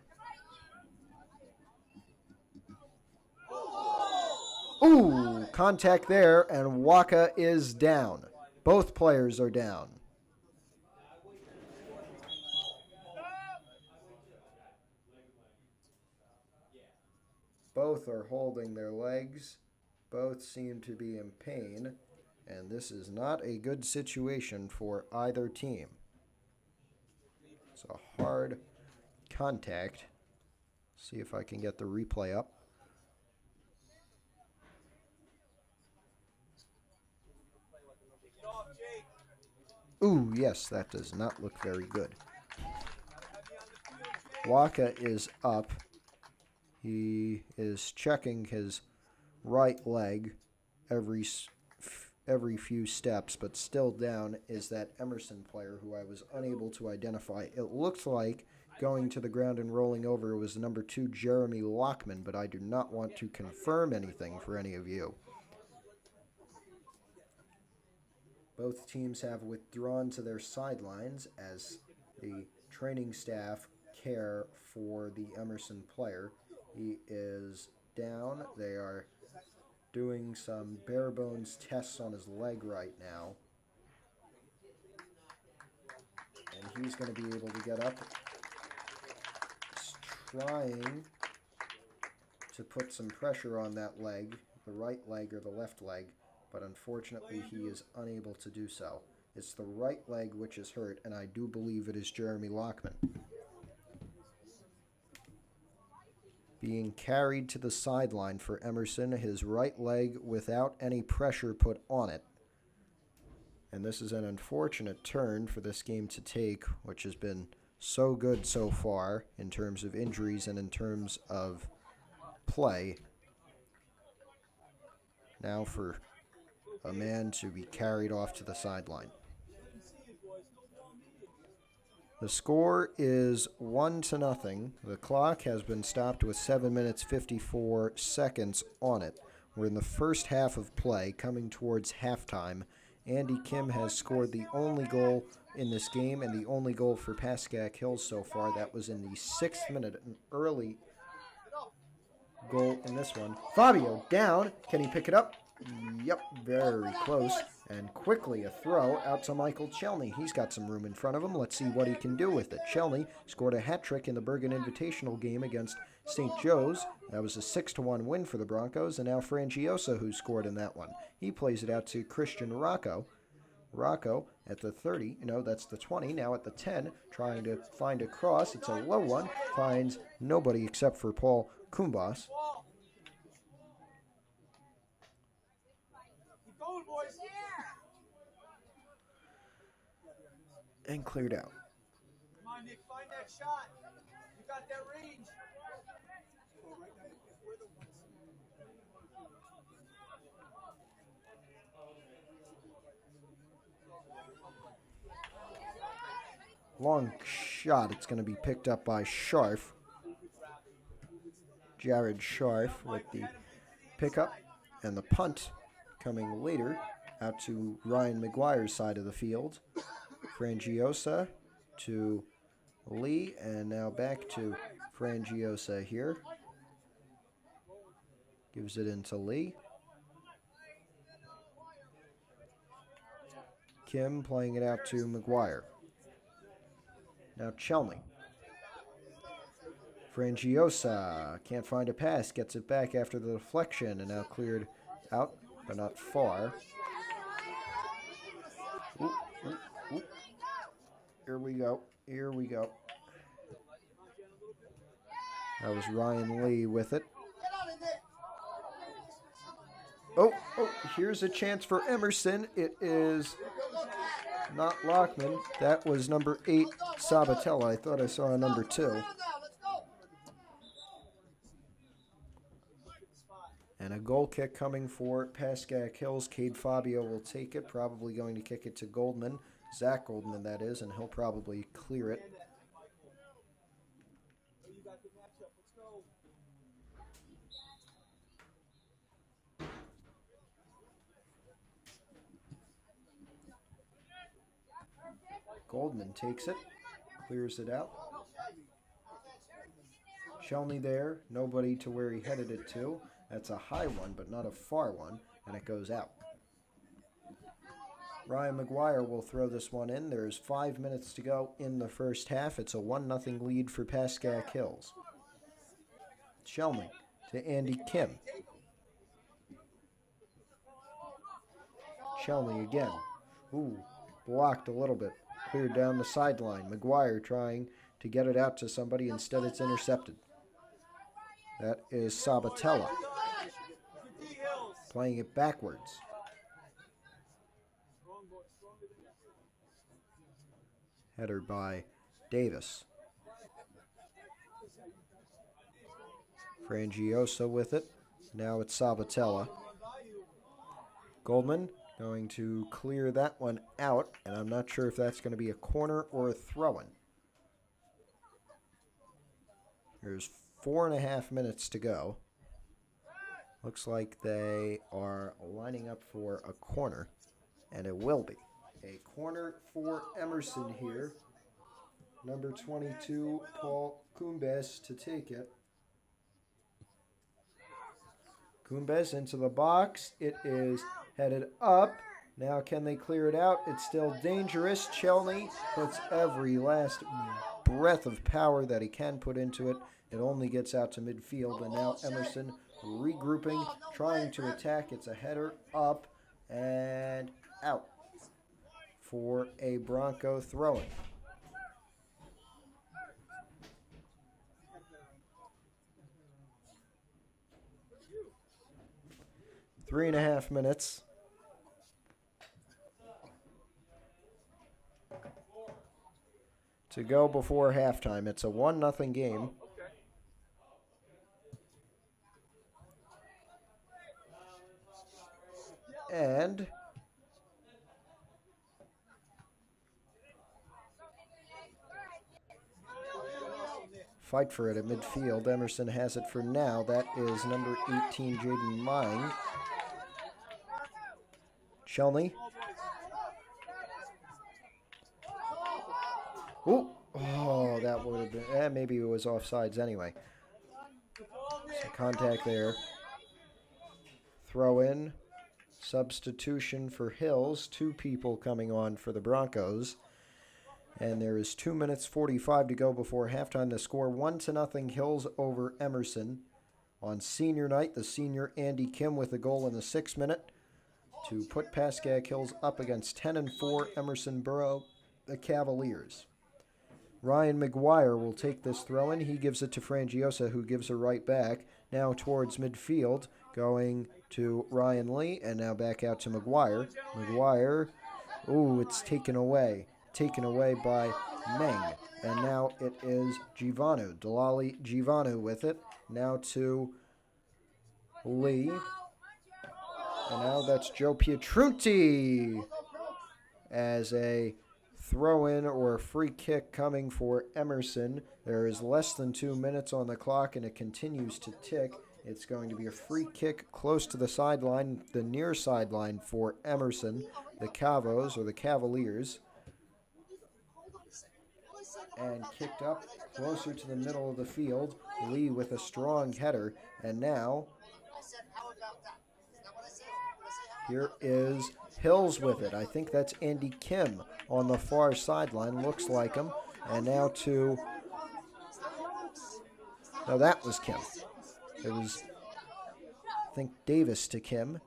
Ooh, contact there, and Waka is down. Both players are down. Both are holding their legs. Both seem to be in pain. And this is not a good situation for either team. It's a hard contact. See if I can get the replay up. Ooh, yes, that does not look very good. Waka is up. He is checking his right leg every few steps, but still down is that Emerson player who I was unable to identify. It looked like going to the ground and rolling over was number 2 Jeremy Lockman, but I do not want to confirm anything for any of you. Both teams have withdrawn to their sidelines as the training staff care for the Emerson player. He is down. They are doing some bare bones tests on his leg right now. And he's going to be able to get up. He's trying to put some pressure on that leg, the right leg or the left leg, but unfortunately he is unable to do so. It's the right leg which is hurt, and I do believe it is Jeremy Lockman. Being carried to the sideline for Emerson, his right leg without any pressure put on it. And this is an unfortunate turn for this game to take, which has been so good so far in terms of injuries and in terms of play. Now for a man to be carried off to the sideline. The score is 1-0. The clock has been stopped with 7 minutes 54 seconds on it. We're in the first half of play, coming towards halftime. Andy Kim has scored the only goal in this game and the only goal for Pascack Hills so far. That was in the 6th minute, an early goal in this one. Fabio down. Can he pick it up? Yep, very close. And quickly a throw out to Michael Chelney. He's got some room in front of him. Let's see what he can do with it. Chelney scored a hat trick in the Bergen Invitational game against St. Joe's. That was a 6-1 win for the Broncos. And now Frangiosa, who scored in that one. He plays it out to Christian Rocco. Rocco at the 30. No, that's the 20. Now at the 10, trying to find a cross. It's a low one. Finds nobody except for Paul Kumbas. And cleared out. Come on, Nick, find that shot. You got that range. Long shot. It's going to be picked up by Scharf. Jared Scharf with the pickup, and the punt coming later out to Ryan McGuire's side of the field. Frangiosa to Lee, and now back to Frangiosa here. Gives it into Lee. Kim playing it out to McGuire. Now Chelney. Frangiosa can't find a pass, gets it back after the deflection, and now cleared out, but not far. Ooh, ooh, ooh. Here we go. Here we go. That was Ryan Lee with it. Oh, here's a chance for Emerson. It is not Lockman. That was number 8, Sabatella. I thought I saw a number 2. And a goal kick coming for Pascack Hills. Cade Fabio will take it, probably going to kick it to Goldman. Zach Goldman, that is, and he'll probably clear it. Goldman takes it, clears it out. Chelney there, nobody to where he headed it to. That's a high one, but not a far one, and it goes out. Ryan McGuire will throw this one in. There's 5 minutes to go in the first half. It's a 1-0 lead for Pascack Hills. Chelney to Andy Kim. Chelney again. Ooh, blocked a little bit. Cleared down the sideline. McGuire trying to get it out to somebody. Instead, it's intercepted. That is Sabatella playing it backwards. Header by Davis. Frangiosa with it. Now it's Sabatella. Goldman going to clear that one out, and I'm not sure if that's going to be a corner or a throw-in. There's 4.5 minutes to go. Looks like they are lining up for a corner, and it will be. A corner for Emerson here. Number 22, Paul Kumbes to take it. Kumbes into the box. It is headed up. Now can they clear it out? It's still dangerous. Chelney puts every last breath of power that he can put into it. It only gets out to midfield, and now Emerson regrouping, trying to attack. It's a header up and out for a Bronco throw-in. Three and a half minutes. To go before halftime. It's a 1-0 game. And fight for it at midfield. Emerson has it for now. That is number 18, Jaden Mind. Chelney. Ooh. Oh, that would have been... maybe it was offsides anyway. So contact there. Throw in. Substitution for Hills. 2 people coming on for the Broncos. And there is 2 minutes 45 to go before halftime. The score 1-0 Hills over Emerson. On senior night, the senior Andy Kim with a goal in the 6th minute to put Pascack Hills up against 10-4 Emerson Borough, the Cavaliers. Ryan McGuire will take this throw-in. He gives it to Frangiosa, who gives it right back. Now towards midfield, going to Ryan Lee, and now back out to McGuire. McGuire, ooh, it's taken away. Taken away by Meng. And now it is Givanu. Delali Givanu with it. Now to Lee. And now that's Joe Pietrunti as a throw-in or a free kick coming for Emerson. There is less than 2 minutes on the clock, and it continues to tick. It's going to be a free kick close to the sideline, the near sideline for Emerson, the Cavos or the Cavaliers. And kicked up closer to the middle of the field. Lee with a strong header, and now here is Hills with it. I think that's Andy Kim on the far sideline. Looks like him. And now to... no, that was Kim. It was, I think, Davis to Kim.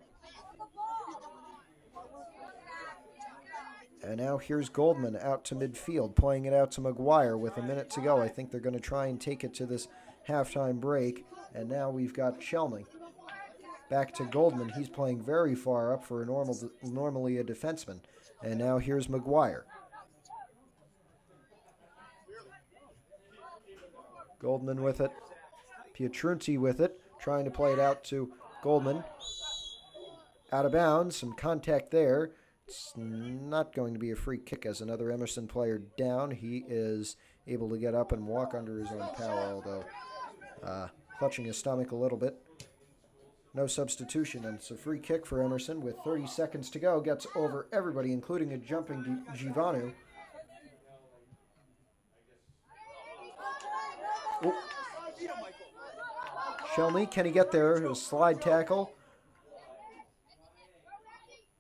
And now here's Goldman out to midfield, playing it out to McGuire with a minute to go. I think they're going to try and take it to this halftime break. And now we've got Chelney. Back to Goldman. He's playing very far up for a normally a defenseman. And now here's McGuire. Goldman with it. Pietrunti with it. Trying to play it out to Goldman. Out of bounds. Some contact there. It's not going to be a free kick as another Emerson player down. He is able to get up and walk under his own power, although clutching his stomach a little bit. No substitution, and it's a free kick for Emerson with 30 seconds to go. Gets over everybody, including a jumping Givanu. Chelney, can he get there? A slide tackle.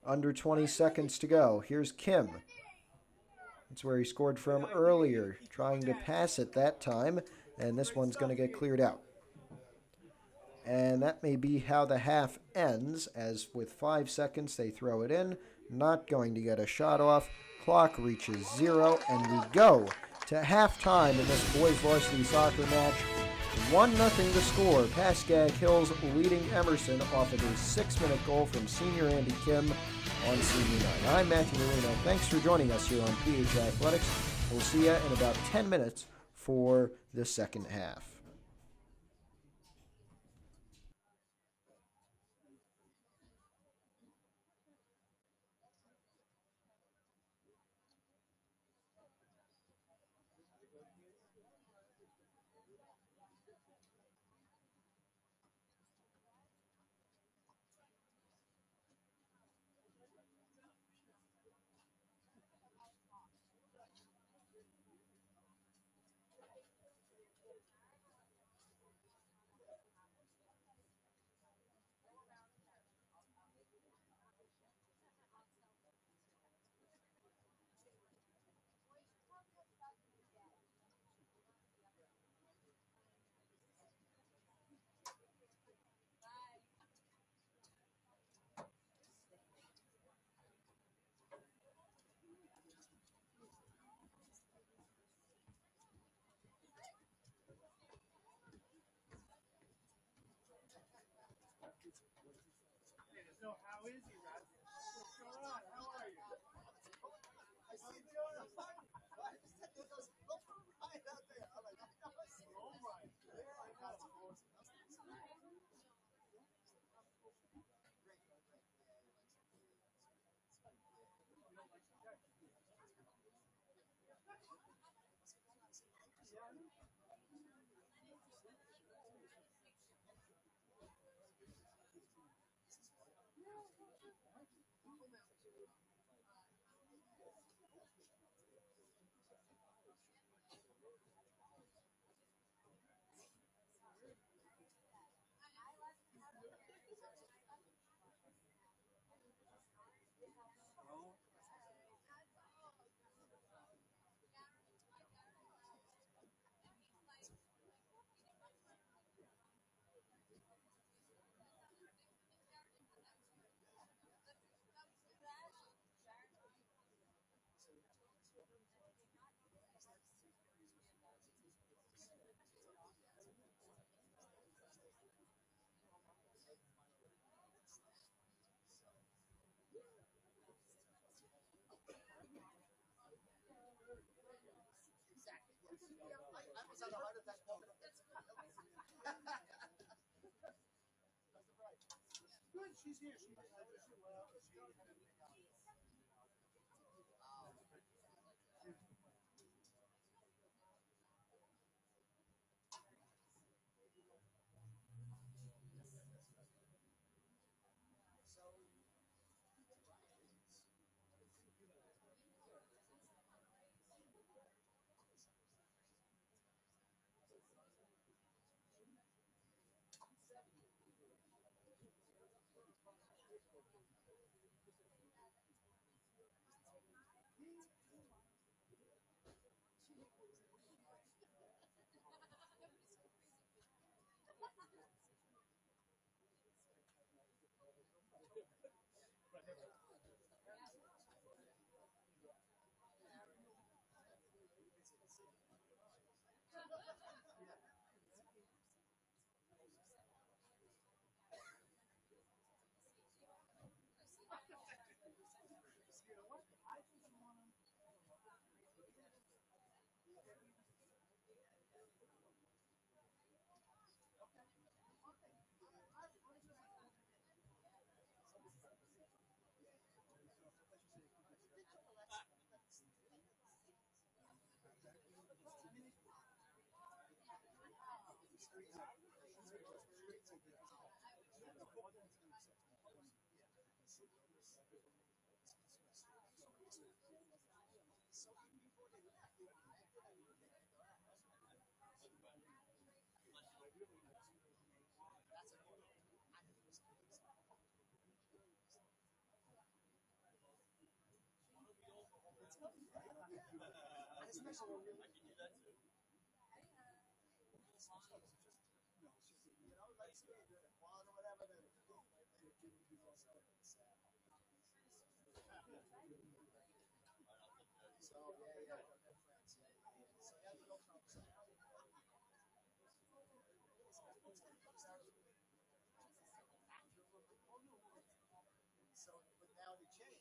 Under 20 seconds to go. Here's Kim. That's where he scored from earlier. Trying to pass it that time, and this one's going to get cleared out. And that may be how the half ends, as with 5 seconds they throw it in. not going to get a shot off. Clock reaches 0, and we go to halftime in this boys varsity soccer match. 1-0 the score. Pascack Hills leading Emerson off of a 6-minute goal from senior Andy Kim on senior night. I'm Matthew Marino. Thanks for joining us here on PH Athletics. We'll see you in about 10 minutes for the second half. So how is he, Rod? What's going on? How are you? I see you doing it. I just said there goes Ryan out there. I'm like, oh my. Good, she's here. She well, But now they changed.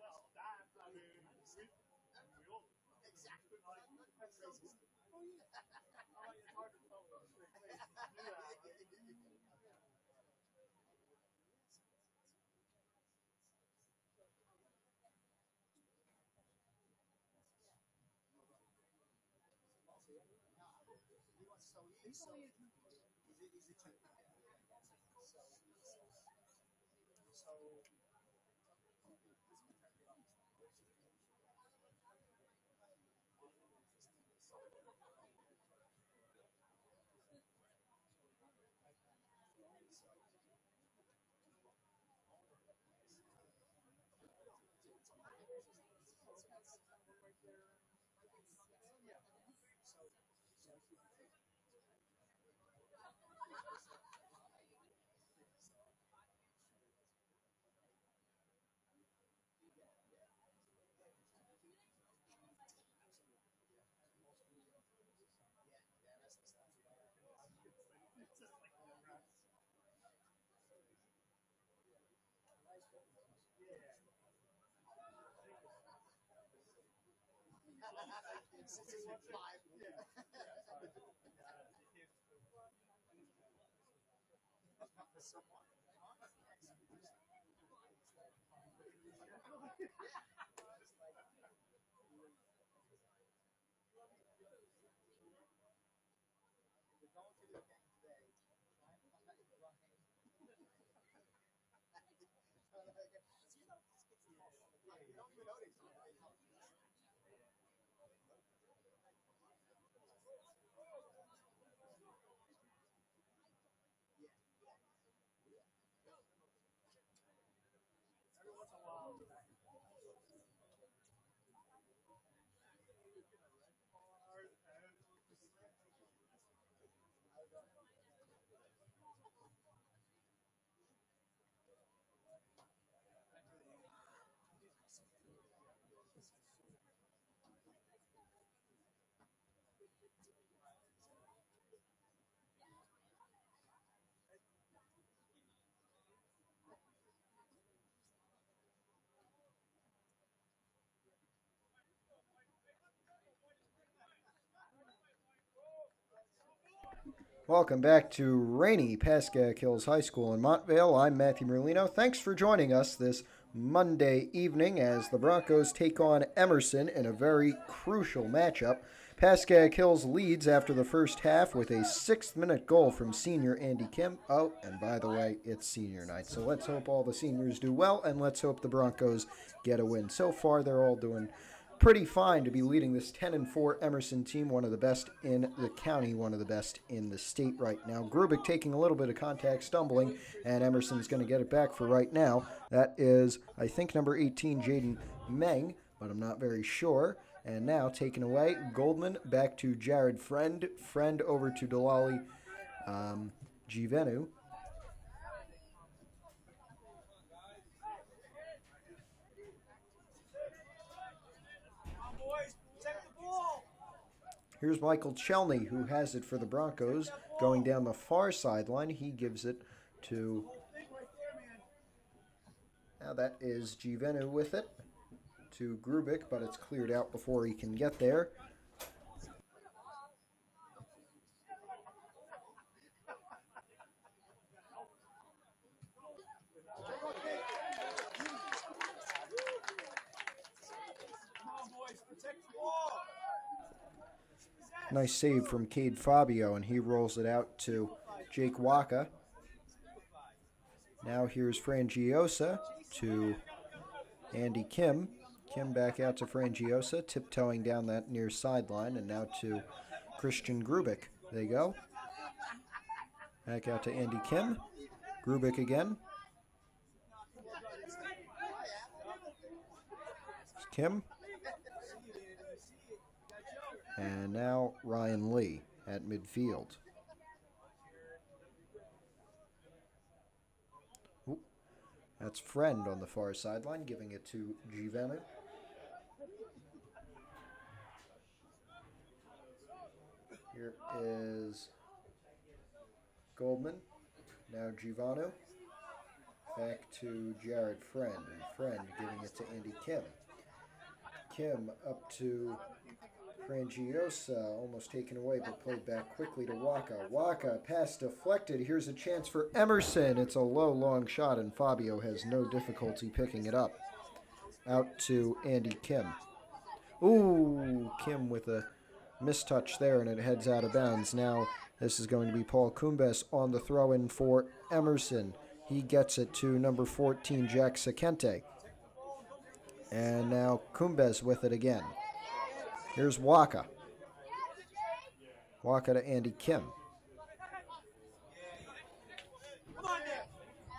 Well, that, I mean, we all exactly. That's crazy. Oh, yeah. It's hard to tell with a straight face. Do that, right? So he's a two. Welcome back to rainy Pascack Hills High School in Montvale. I'm Matthew Merlino. Thanks for joining us this Monday evening as the Broncos take on Emerson in a very crucial matchup. Pascack Hills leads after the first half with a 6th-minute goal from senior Andy Kim. Oh, and by the way, it's senior night, so let's hope all the seniors do well, and let's hope the Broncos get a win. So far, they're all doing pretty fine to be leading this 10-4 Emerson team, one of the best in the county, one of the best in the state right now. Grubik taking a little bit of contact, stumbling, and Emerson's going to get it back for right now. That is, I think, number 18, Jaden Meng, but I'm not very sure. And now taken away, Goldman back to Jared Friend over to Delali Givenu. boys. Protect the ball. Here's Michael Chelney, who has it for the Broncos, going down the far sideline. He gives it to, now that is Givenu with it, to Grubik, but it's cleared out before he can get there. Nice save from Cade Fabio, and he rolls it out to Jake Waka. Now here's Frangiosa to Andy Kim. Kim back out to Frangiosa, tiptoeing down that near sideline, and now to Christian Grubik. They go. Back out to Andy Kim. Grubik again. Kim. And now Ryan Lee at midfield. Ooh, that's Friend on the far sideline, giving it to Givenu. Here is Goldman. Now Givenu. Back to Jared Friend. And Friend giving it to Andy Kim. Kim up to Frangiosa, almost taken away, but played back quickly to Waka. Waka, pass deflected. Here's a chance for Emerson. It's a low, long shot, and Fabio has no difficulty picking it up. Out to Andy Kim. Ooh, Kim with a mistouch there, and it heads out of bounds. Now this is going to be Paul Kumbes on the throw-in for Emerson. He gets it to number 14, Jack Sakente. And now Kumbes with it again. Here's Waka. Waka to Andy Kim.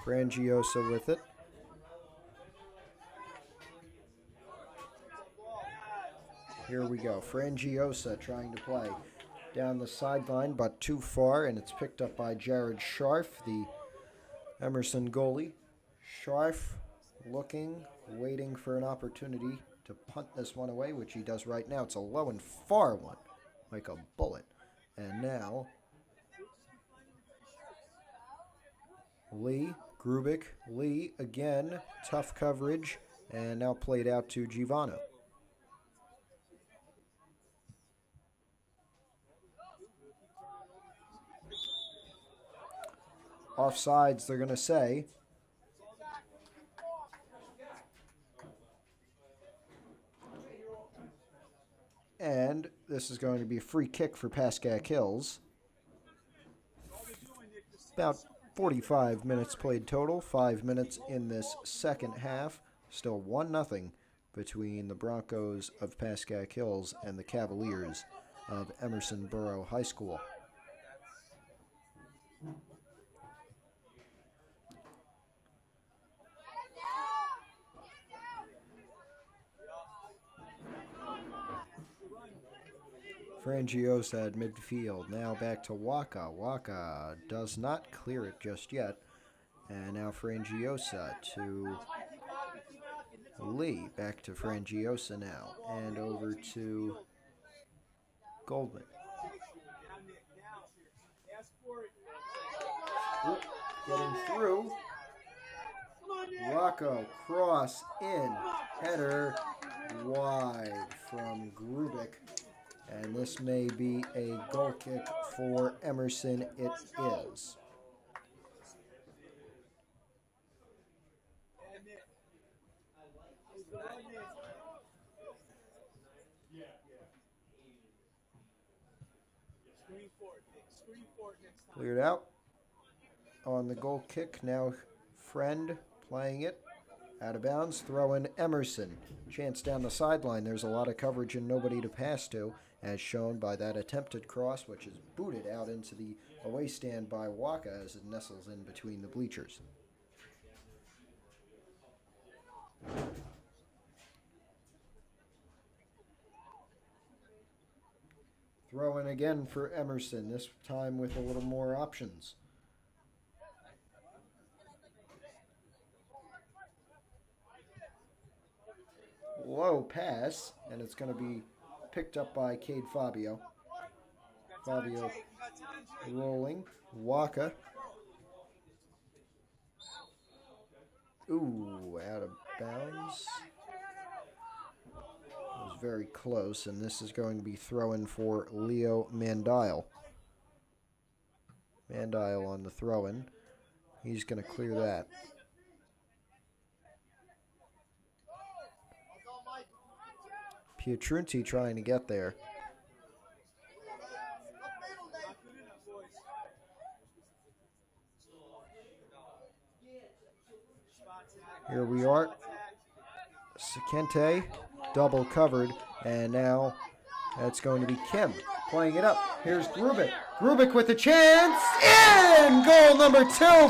Frangiosa with it. Here we go. Frangiosa trying to play down the sideline, but too far, and it's picked up by Jared Scharf, the Emerson goalie. Scharf looking, waiting for an opportunity to punt this one away, which he does right now. It's a low and far one, like a bullet. And now Lee, Grubik, Lee again, tough coverage, and now played out to Givenu. Offsides, they're going to say. And this is going to be a free kick for Pascack Hills. About 45 minutes played total, 5 minutes in this second half. Still 1-0 between the Broncos of Pascack Hills and the Cavaliers of Emerson Borough High School. Frangiosa at midfield. Now back to Waka. Waka does not clear it just yet. And now Frangiosa to Lee. Back to Frangiosa now. And over to Goldman. Ooh, getting through. Rocco, cross, in, header, wide from Grubik. And this may be a goal kick for Emerson. It is. Cleared out on the goal kick. Now Friend playing it. Out of bounds. Throw in Emerson. Chance down the sideline. There's a lot of coverage and nobody to pass to, as shown by that attempted cross, which is booted out into the away stand by Waka as it nestles in between the bleachers. Throw in again for Emerson, this time with a little more options. low pass, and it's going to be picked up by Cade Fabio. Fabio rolling. Waka. Ooh, out of bounds. It was very close, and this is going to be throw-in for Leo Mandile. Mandile on the throw-in. He's going to clear that. Pietrunti trying to get there. Here we are. Sakente, double covered, and now that's going to be Kim playing it up. Here's Grubik. Grubik with a chance. In! Goal number 2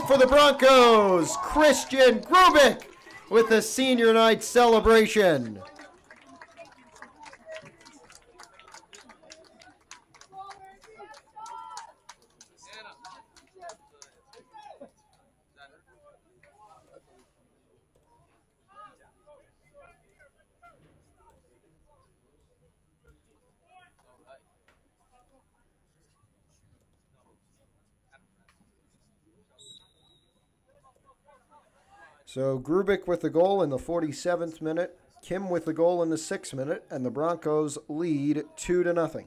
for the Broncos. Christian Grubik with a senior night celebration. So Grubik with the goal in the 47th minute, Kim with the goal in the 6th minute, and the Broncos lead 2-0.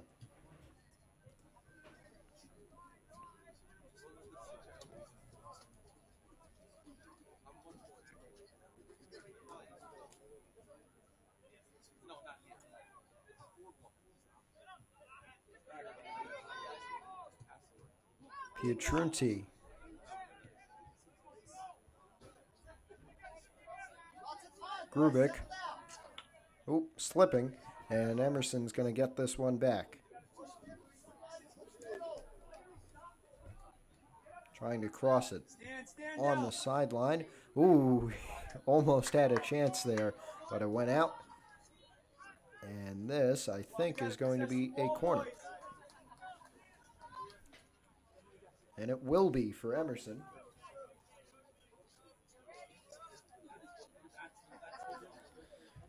Pietrunti. Grubik. Oh, slipping. And Emerson's going to get this one back. Trying to cross it on the sideline. Ooh, almost had a chance there, but it went out. And this, I think, is going to be a corner. And it will be for Emerson.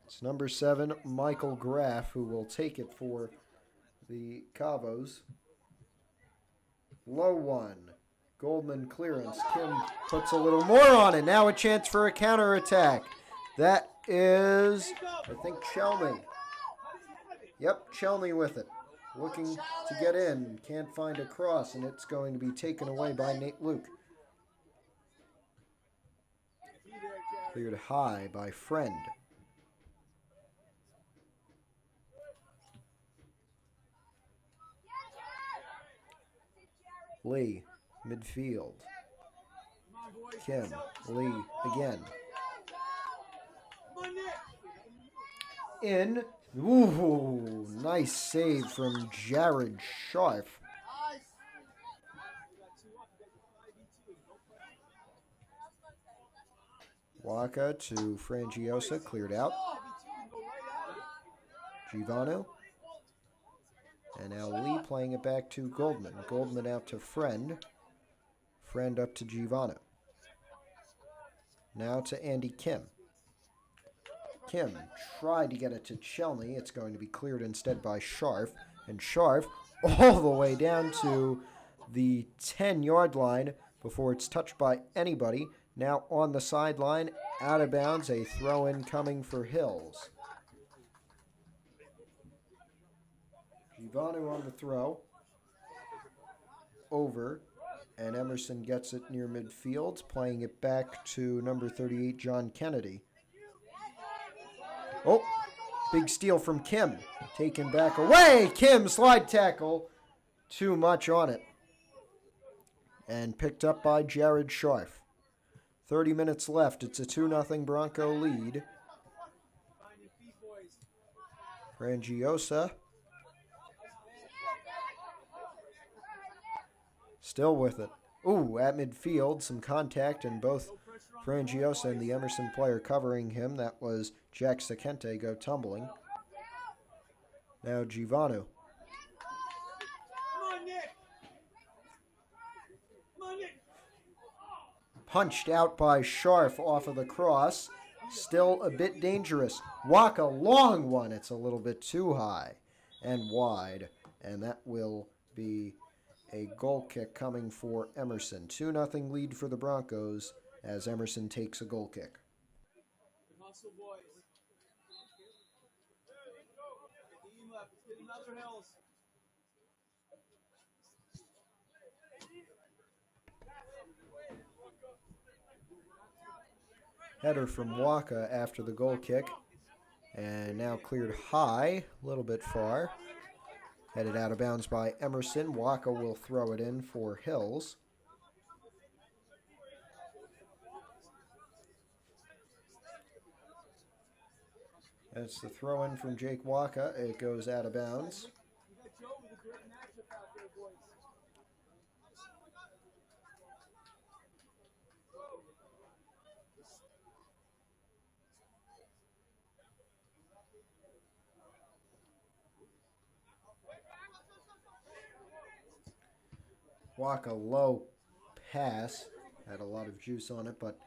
It's number 7, Michael Graff, who will take it for the Cavos. Low one. Goldman clearance. Kim puts a little more on it. Now a chance for a counterattack. That is, I think, Chelney. Yep, Chelney with it. Looking to get in. Can't find a cross, and it's going to be taken away by Nate Luke. Cleared high by Friend. Lee, midfield. Kim, Lee again. In. Ooh, nice save from Jared Scharf. Waka to Frangiosa, cleared out. Givano. And now Lee playing it back to Goldman. Goldman out to Friend. Friend up to Givano. Now to Andy Kim. Kim tried to get it to Chelney. It's going to be cleared instead by Scharf. And Scharf all the way down to the 10-yard line before it's touched by anybody. Now on the sideline, out of bounds, a throw-in coming for Hills. Givano on the throw. Over. And Emerson gets it near midfield, playing it back to number 38, John Kennedy. Oh, big steal from Kim. Taken back away. Kim, slide tackle. Too much on it. And picked up by Jared Scharf. 30 minutes left. It's a 2-0 Bronco lead. Frangiosa. Still with it. Ooh, at midfield, some contact, and both Frangiosa and the Emerson player covering him. That was Jack Sakente go tumbling. Now Givano. Punched out by Scharf off of the cross. Still a bit dangerous. Waka, long one. It's a little bit too high and wide. And that will be a goal kick coming for Emerson. 2-0 lead for the Broncos as Emerson takes a goal kick. Hustle, boys. Team left. Let's get another Hills. Header from Waka after the goal kick. And now cleared high, a little bit far. Headed out of bounds by Emerson. Waka will throw it in for Hills. That's the throw in from Jake Waka. It goes out of bounds. Waka low pass. Had a lot of juice on it, but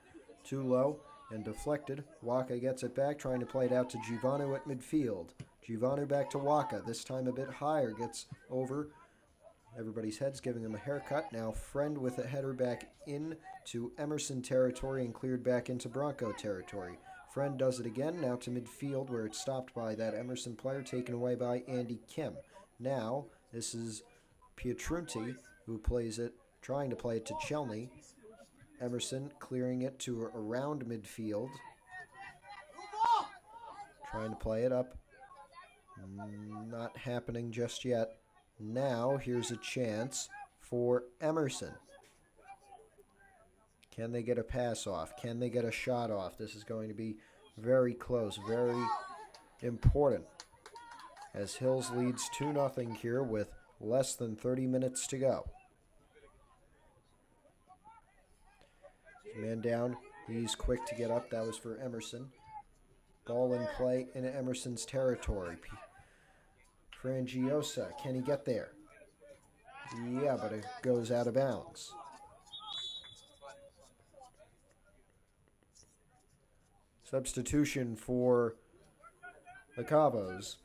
too low and deflected. Waka gets it back, trying to play it out to Givanu at midfield. Givanu back to Waka. This time a bit higher. Gets over everybody's heads, giving him a haircut. Now Friend with a header back into Emerson territory and cleared back into Bronco territory. Friend does it again, now to midfield where it's stopped by that Emerson player, taken away by Andy Kim. Now this is Pietrunti who plays it, trying to play it to Chelney. Emerson clearing it to around midfield. Trying to play it up. Not happening just yet. Now here's a chance for Emerson. Can they get a pass off? Can they get a shot off? This is going to be very close, very important. As Hills leads 2-0 here with less than 30 minutes to go. Man down. He's quick to get up. That was for Emerson. Ball in play in Emerson's territory. Frangiosa, can he get there? Yeah, but it goes out of bounds. Substitution for the Cabos.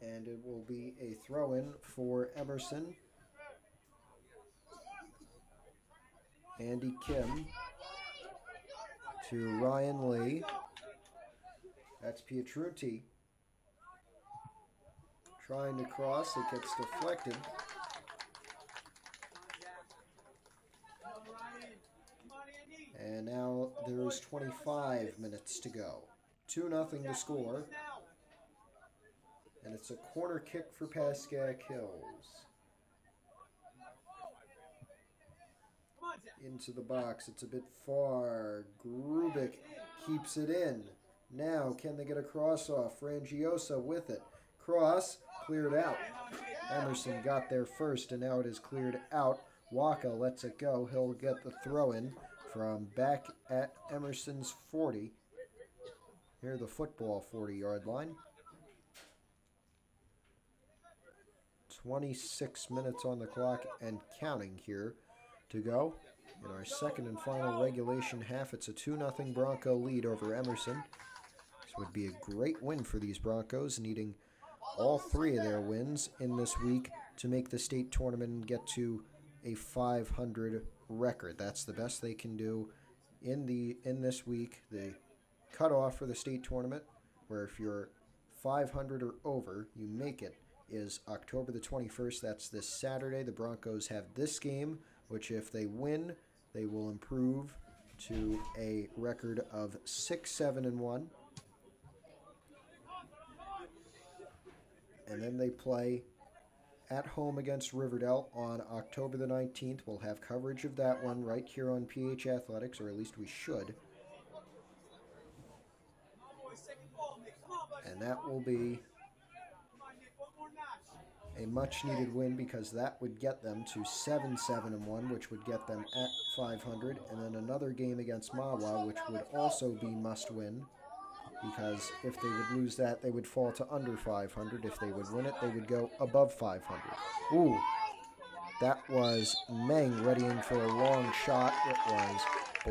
And it will be a throw-in for Emerson. Andy Kim to Ryan Lee. That's Pietrunti. Trying to cross, it gets deflected. And now there's 25 minutes to go. 2-0 to score. And it's a corner kick for Pascack Hills. Into the box. It's a bit far. Grubik keeps it in. Now, can they get a cross off? Frangiosa with it. Cross, cleared out. Emerson got there first, and now it is cleared out. Waka lets it go. He'll get the throw-in from back at Emerson's 40. Near the football 40-yard line. 26 minutes on the clock and counting here to go. In our second and final regulation half, it's a 2-0 Bronco lead over Emerson. This would be a great win for these Broncos, needing all three of their wins in this week to make the state tournament and get to a 500 record. That's the best they can do in this week. The cutoff for the state tournament, where if you're 500 or over, you make it, is October the 21st. That's this Saturday. The Broncos have this game, which if they win, they will improve to a record of 6-7-1. And then they play at home against Riverdale on October the 19th. We'll have coverage of that one right here on PH Athletics, or at least we should. And that will be a much-needed win because that would get them to 7-7-1, which would get them at 500. And then another game against Mawa, which would also be must-win, because if they would lose that, they would fall to under 500. If they would win it, they would go above 500. Ooh, That was Meng readying for a long shot. It was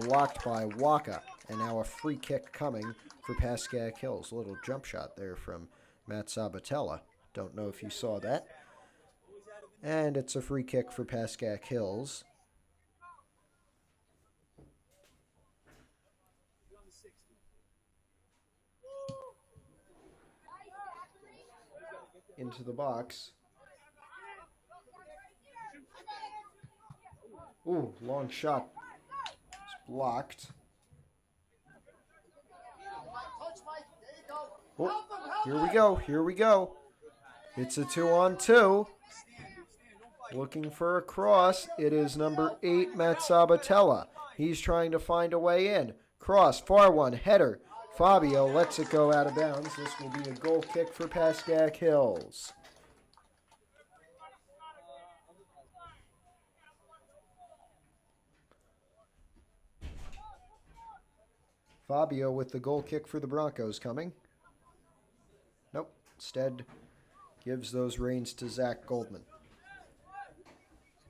blocked by Waka. And now a free kick coming for Pascack Hills. A little jump shot there from Matt Sabatella. Don't know if you saw that. And it's a free kick for Pascack Hills. Into the box. Ooh, long shot. It's blocked. Oh, here we go. It's a 2-on-2. Looking for a cross. It is number 8, Matt Sabatella. He's trying to find a way in. Cross, far one, header. Fabio lets it go out of bounds. This will be a goal kick for Pascack Hills. Fabio with the goal kick for the Broncos coming. Nope. Instead, gives those reins to Zach Goldman.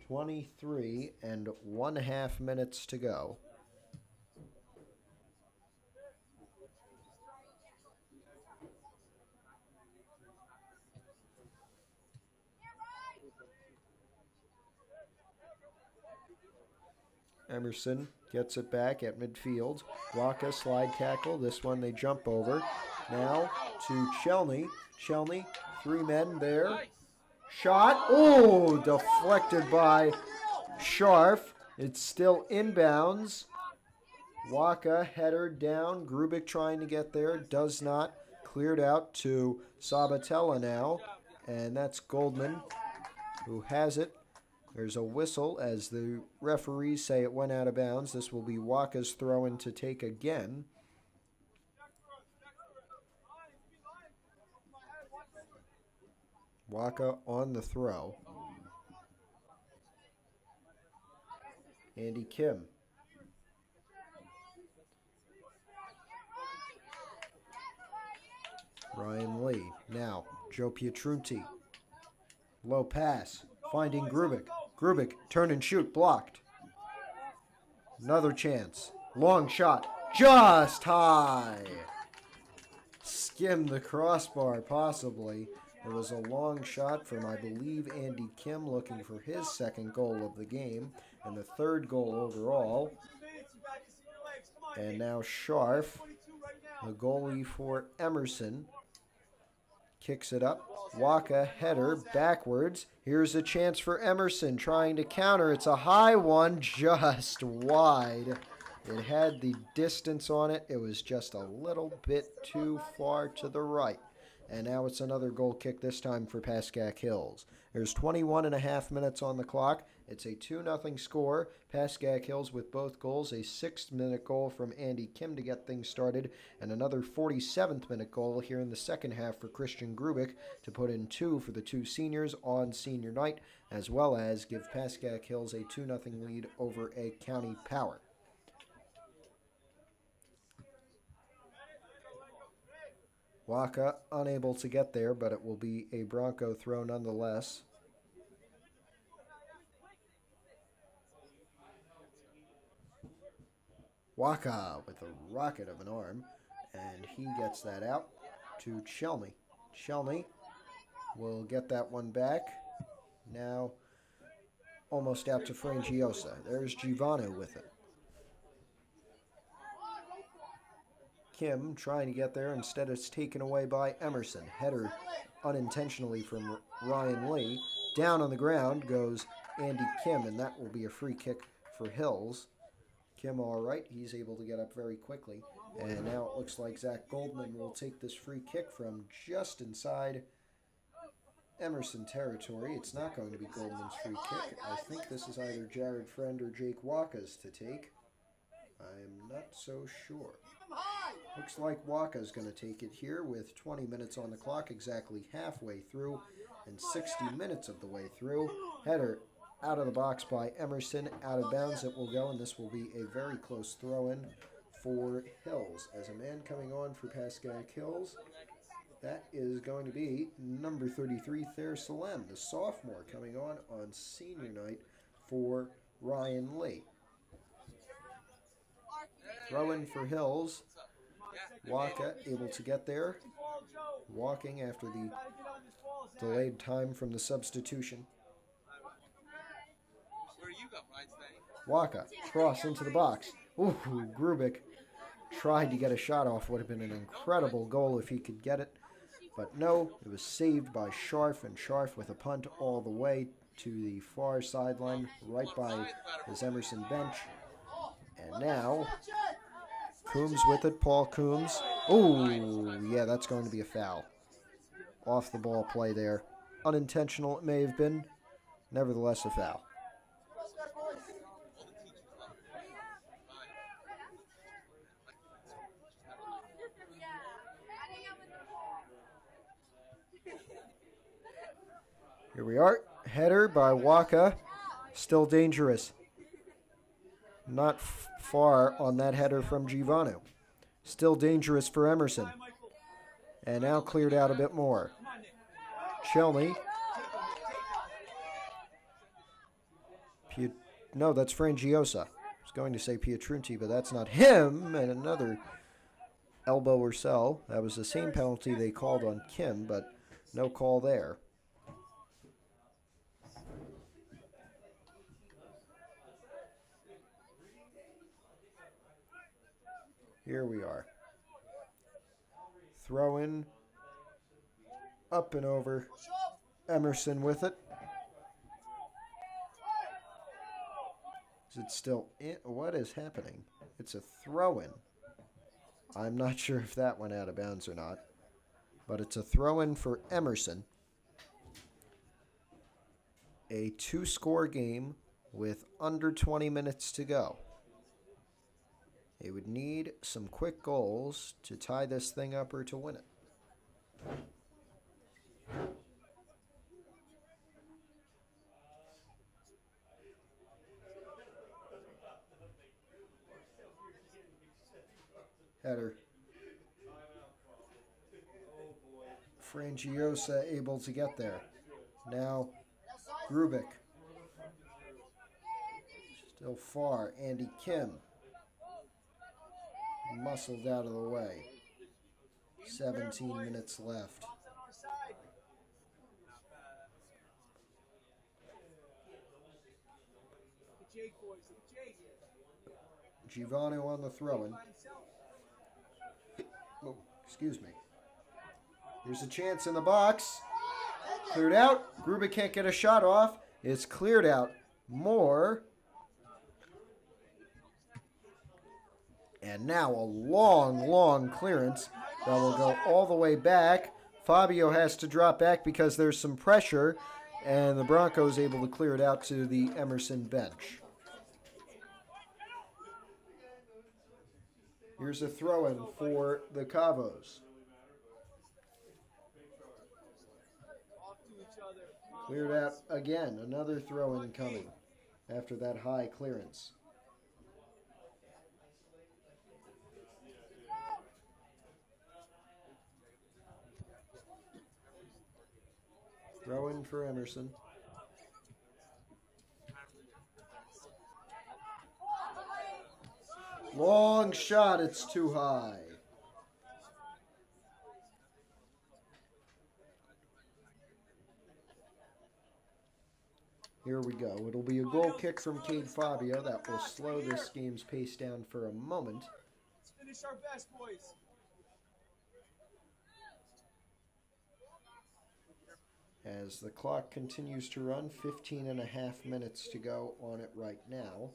23 and 1/2 minutes to go. Emerson gets it back at midfield. Waka slide tackle. This one they jump over. Now to Chelney. Chelney, 3 men there. Shot. Oh, deflected by Scharf. It's still inbounds. Waka header down. Grubik trying to get there. Does not. Cleared out to Sabatella now. And that's Goldman who has it. There's a whistle as the referees say it went out of bounds. This will be Waka's throw-in to take again. Waka on the throw. Andy Kim. Ryan Lee. Now, Joe Pietrunti. Low pass. Finding Grubik. Grubik, turn and shoot, blocked. Another chance. Long shot. Just high. Skimmed the crossbar, possibly. It was a long shot from, I believe, Andy Kim, looking for his second goal of the game and the third goal overall. And now Scharf, the goalie for Emerson, kicks it up. Waka header backwards. Here's a chance for Emerson trying to counter. It's a high one, just wide. It had the distance on it. It was just a little bit too far to the right. And now it's another goal kick, this time for Pascack Hills. There's 21.5 minutes on the clock. It's a 2-0 score. Pascack Hills with both goals. A 6th-minute goal from Andy Kim to get things started. And another 47th-minute goal here in the second half for Christian Grubik to put in 2 for the 2 seniors on senior night, as well as give Pascack Hills a 2-0 lead over a county power. Waka unable to get there, but it will be a Bronco throw nonetheless. Waka with a rocket of an arm, and he gets that out to Chelney. Chelney will get that one back. Now almost out to Frangiosa. There's Givano with it. Kim trying to get there. Instead, it's taken away by Emerson. Header unintentionally from Ryan Lee. Down on the ground goes Andy Kim, and that will be a free kick for Hills. Kim all right. He's able to get up very quickly. And now it looks like Zach Goldman will take this free kick from just inside Emerson territory. It's not going to be Goldman's free kick. I think this is either Jared Friend or Jake Waka's to take. I am not so sure. Looks like Waka's going to take it here with 20 minutes on the clock, exactly halfway through, and 60 minutes of the way through. Header out of the box by Emerson, out of bounds it will go, and this will be a very close throw-in for Hills. As a man coming on for Pascack Hills That is going to be number 33, Thayer Salem, the sophomore, coming on senior night for Ryan Lee. Throw in for Hills. Waka able to get there. Walking after the delayed time from the substitution. Waka, cross into the box. Ooh, Grubik tried to get a shot off. Would have been an incredible goal if he could get it. But no, it was saved by Scharf, and Scharf with a punt all the way to the far sideline, right by his Emerson bench. And now, Coombs with it, Paul Coombs. Oh, yeah, that's going to be a foul. Off the ball play there. Unintentional it may have been, nevertheless a foul. Here we are. Header by Waka. Still dangerous. Not far on that header from Givano. Still dangerous for Emerson. And now cleared out a bit more. Chelney. No, that's Frangiosa. I was going to say Pietrunti, but that's not him. And another elbow or so. That was the same penalty they called on Kim, but no call there. Here we are. Throw in. Up and over. Emerson with it. Is it still in? What is happening? It's a throw-in. I'm not sure if that went out of bounds or not. But it's a throw-in for Emerson. A 2-score game with under 20 minutes to go. They would need some quick goals to tie this thing up or to win it. Header. Frangiosa able to get there. Now Grubik. Still far. Andy Kim. Muscled out of the way. 17 minutes left. Givano on the throw-in. Oh, excuse me. Here's a chance in the box. Cleared out. Grubik can't get a shot off. It's cleared out. More. And now a long clearance that will go all the way back. Fabio has to drop back because there's some pressure, and the Broncos able to clear it out to the Emerson bench. Here's a throw-in for the Cavos. Cleared out again. Another throw-in coming after that high clearance. Throw in for Emerson. Long shot, it's too high. Here we go. It'll be a goal kick from Cade Fabio that will slow this game's pace down for a moment. Let's finish our best, boys. As the clock continues to run, 15 and a half minutes to go on it right now.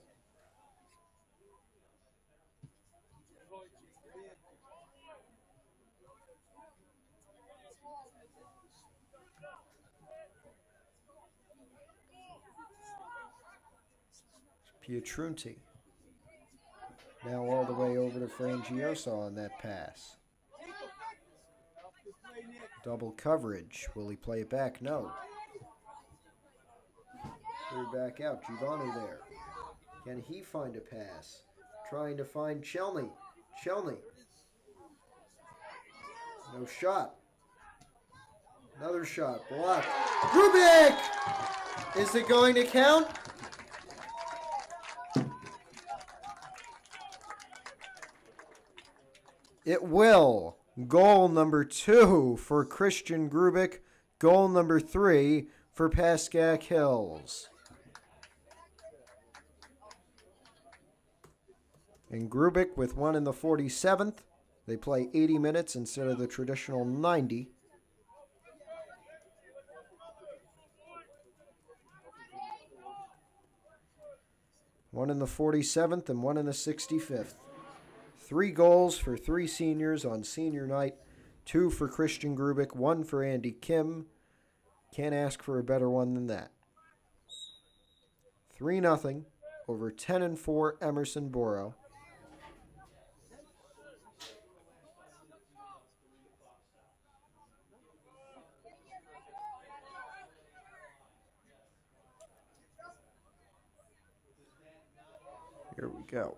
Pietrunti. Now all the way over to Frangiosa on that pass. Double coverage. Will he play it back? No. Clear back out. Givano there. Can he find a pass? Trying to find Chelney. Chelney. No shot. Another shot. Blocked. Grubik! Is it going to count? It will. Goal number 2 for Christian Grubik. Goal number 3 for Pascack Hills. And Grubik with one in the 47th. They play 80 minutes instead of the traditional 90. One in the 47th and one in the 65th. 3 goals for 3 seniors on senior night. 2 for Christian Grubik, 1 for Andy Kim. Can't ask for a better one than that. 3-0 over 10-4 Emerson Borough. Here we go.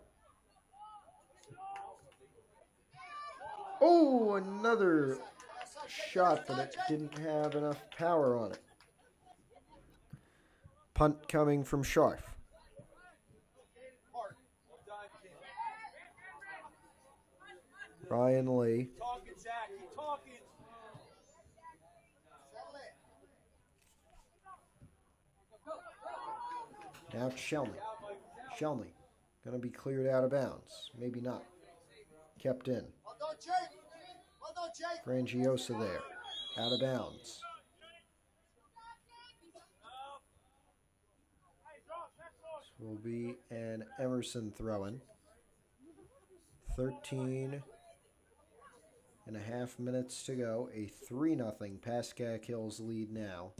Oh, another shot, but it didn't have enough power on it. Punt coming from Scharf. Ryan Lee. Now it's Shelney. Shelney. Going to be cleared out of bounds. Maybe not. Kept in. Frangiosa there. Out of bounds. This will be an Emerson throw-in. 13 and a half minutes to go. A 3-0 Pascack Hills lead now.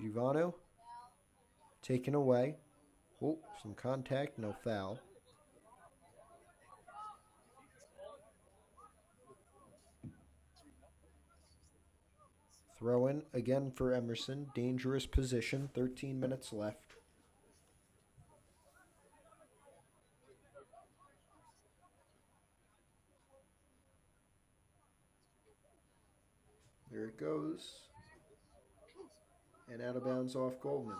Givano taken away. Oh, some contact, no foul. Throw in again for Emerson. Dangerous position. 13 minutes left. There it goes. And out of bounds off Goldman.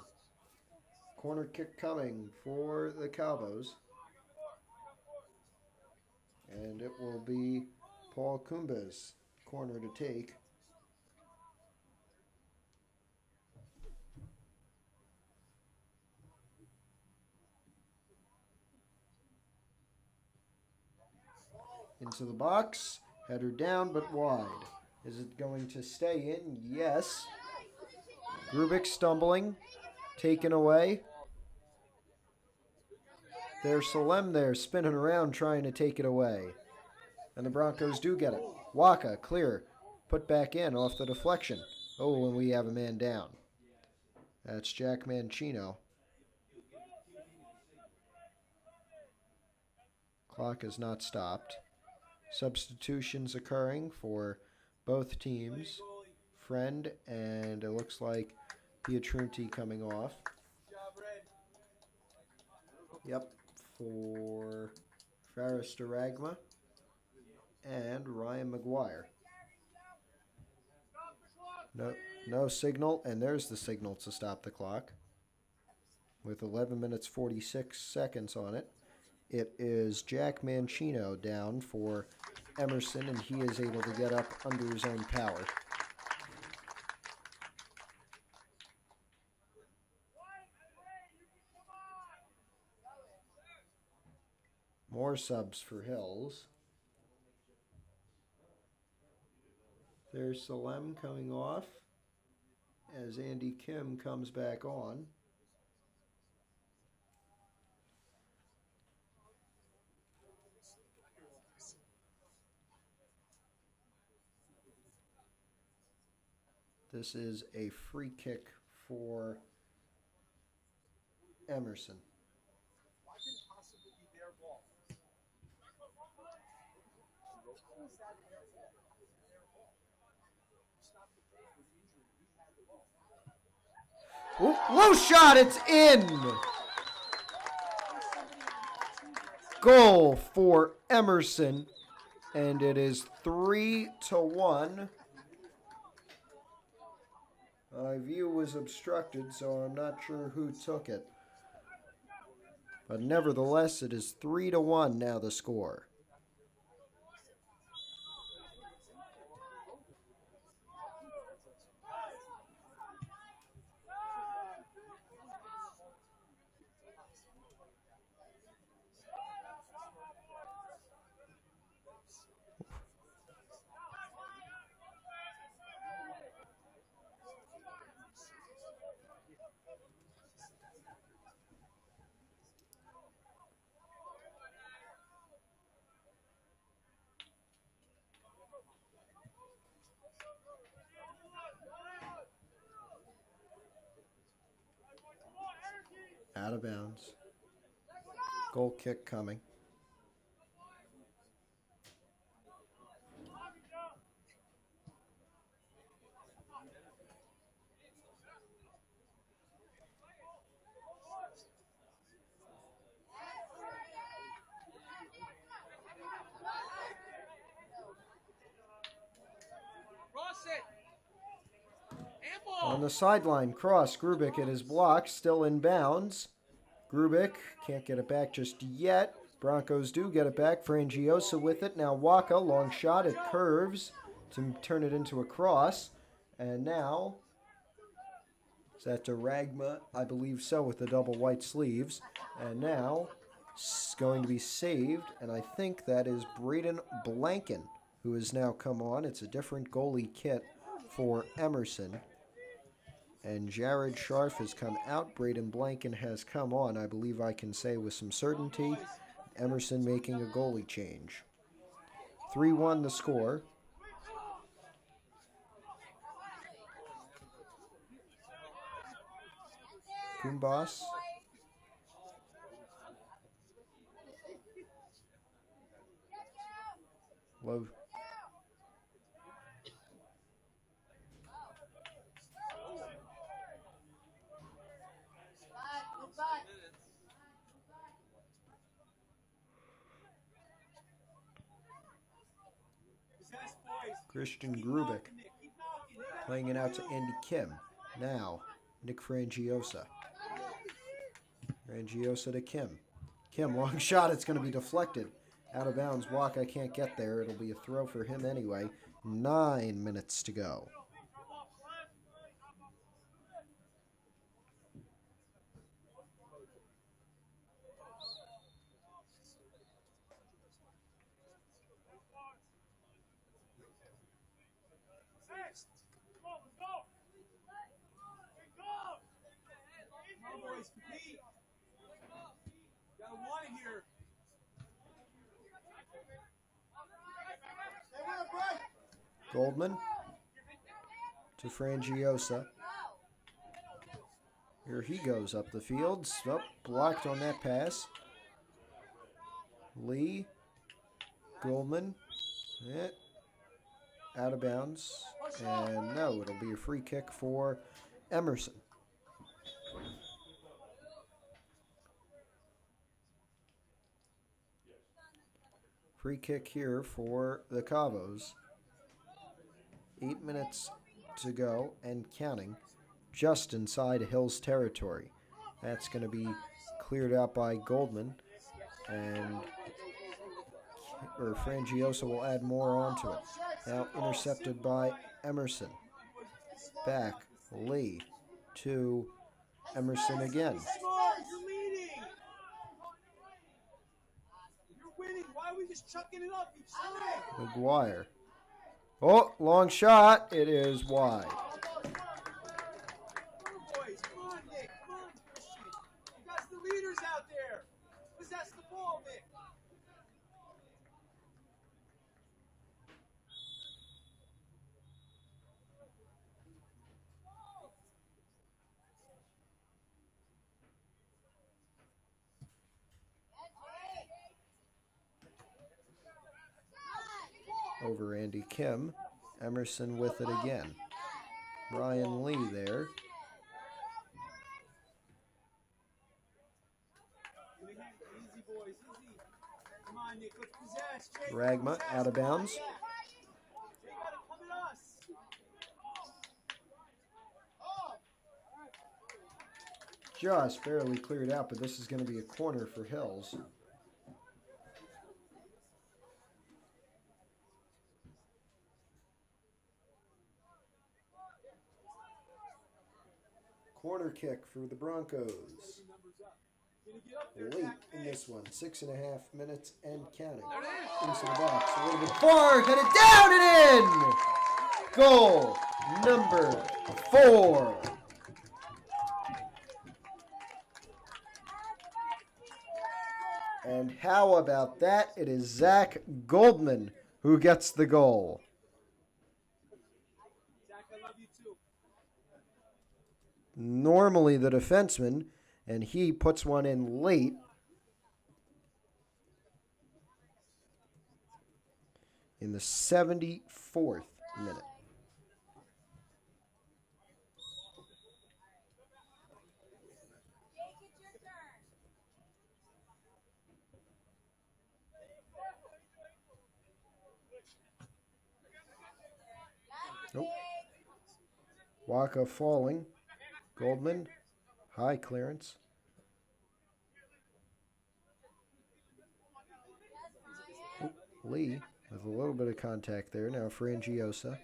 Corner kick coming for the Cowboys. And it will be Paul Kumba's corner to take. Into the box. Header down but wide. Is it going to stay in? Yes. Grubik stumbling. Taken away. There's Salem there spinning around trying to take it away. And the Broncos do get it. Waka, clear. Put back in off the deflection. Oh, and we have a man down. That's Jack Mancino. Clock is not stopped. Substitutions occurring for both teams. Friend and it looks like Pietrunti coming off. Yep, for Faris Duragma and Ryan McGuire. No signal, and there's the signal to stop the clock. With 11 minutes 46 seconds on it. It is Jack Mancino down for Emerson, and he is able to get up under his own power. More subs for Hills. There's Salem coming off as Andy Kim comes back on. This is a free kick for Emerson. Ooh, low shot, it's in! Goal for Emerson. and it is 3-1. My view was obstructed, so I'm not sure who took it. But nevertheless, it is 3-1 now the score. Out of bounds. Goal kick coming. On the sideline, cross. Grubik at his block, still in bounds. Grubik can't get it back just yet. Broncos do get it back. Frangiosa with it. Now Waka, long shot. It curves to turn it into a cross. And now, is that Duragma? I believe so, with the double white sleeves. And now, it's going to be saved. And I think that is Braden Blanken, who has now come on. It's a different goalie kit for Emerson. And Jared Scharf has come out. Braden Blanken has come on, I believe I can say with some certainty. Emerson making a goalie change. 3-1 the score. Kumbas. Low. Christian Grubik playing it out to Andy Kim. Now, Nick Frangiosa. Frangiosa to Kim. Kim, long shot. It's going to be deflected. Out of bounds. Walk, I can't get there. It'll be a throw for him anyway. 9 minutes to go. Goldman to Frangiosa. Here he goes up the field. Oh, blocked on that pass. Lee. Goldman. Out of bounds. And no, it'll be a free kick for Emerson. Free kick here for the Cavos. 8 minutes to go and counting, just inside Hill's territory. That's going to be cleared out by Goldman, and Frangiosa will add more onto it. Now intercepted by Emerson. Back, Lee to Emerson again. McGuire. Oh, long shot. It is wide. Over Andy Kim. Emerson with it again. Brian Lee there. on, Nick. Let's possess. Jake, Ragma possess. out of bounds. Yeah. They gotta come at us. Just barely cleared out, but this is going to be a corner for Hills. Corner kick for the Broncos. Late in this one, 6.5 minutes and counting. Into the box, a little bit far, got it down and in! Goal number 4. And how about that? It is Zach Goldman who gets the goal. Zach, I love you too. Normally the defenseman, and he puts one in late. In the 74th minute. Nope. Waka falling. Goldman. High clearance. Oop, Lee with a little bit of contact there. Now Frangiosa.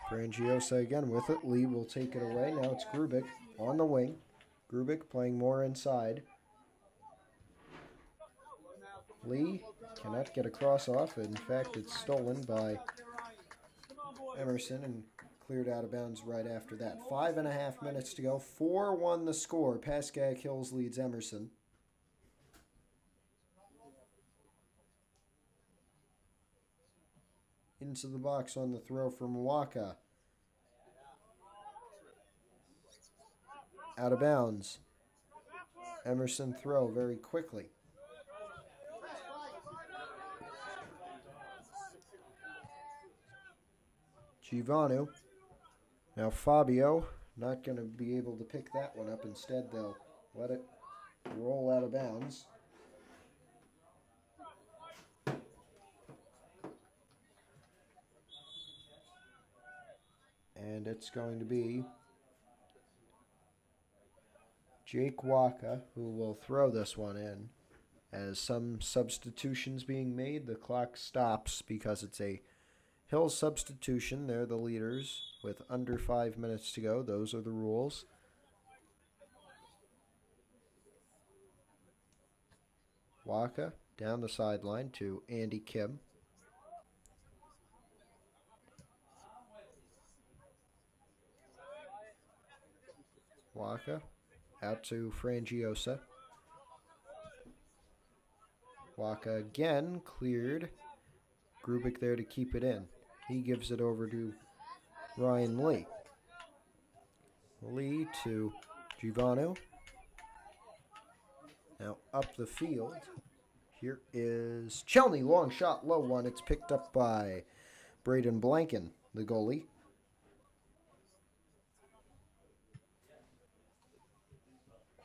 Frangiosa again with it. Lee will take it away. Now it's Grubik on the wing. Grubik playing more inside. Lee cannot get a cross off. In fact, it's stolen by Emerson and cleared out of bounds right after that. 5.5 minutes to go. 4-1 the score. Pascack Hills leads Emerson. Into the box on the throw from Waka. Out of bounds. Emerson throw very quickly. Givanu. Now Fabio, not going to be able to pick that one up. Instead, they'll let it roll out of bounds. And it's going to be Jake Waka who will throw this one in. As some substitutions being made, the clock stops because it's a Hills substitution. They're the leaders with under 5 minutes to go. Those are the rules. Waka down the sideline to Andy Kim. Waka out to Frangiosa. Waka again cleared. Grubik there to keep it in. He gives it over to Ryan Lee. Lee to Givanu. Now up the field. Here is Chelney. Long shot, low one. It's picked up by Braden Blanken, the goalie.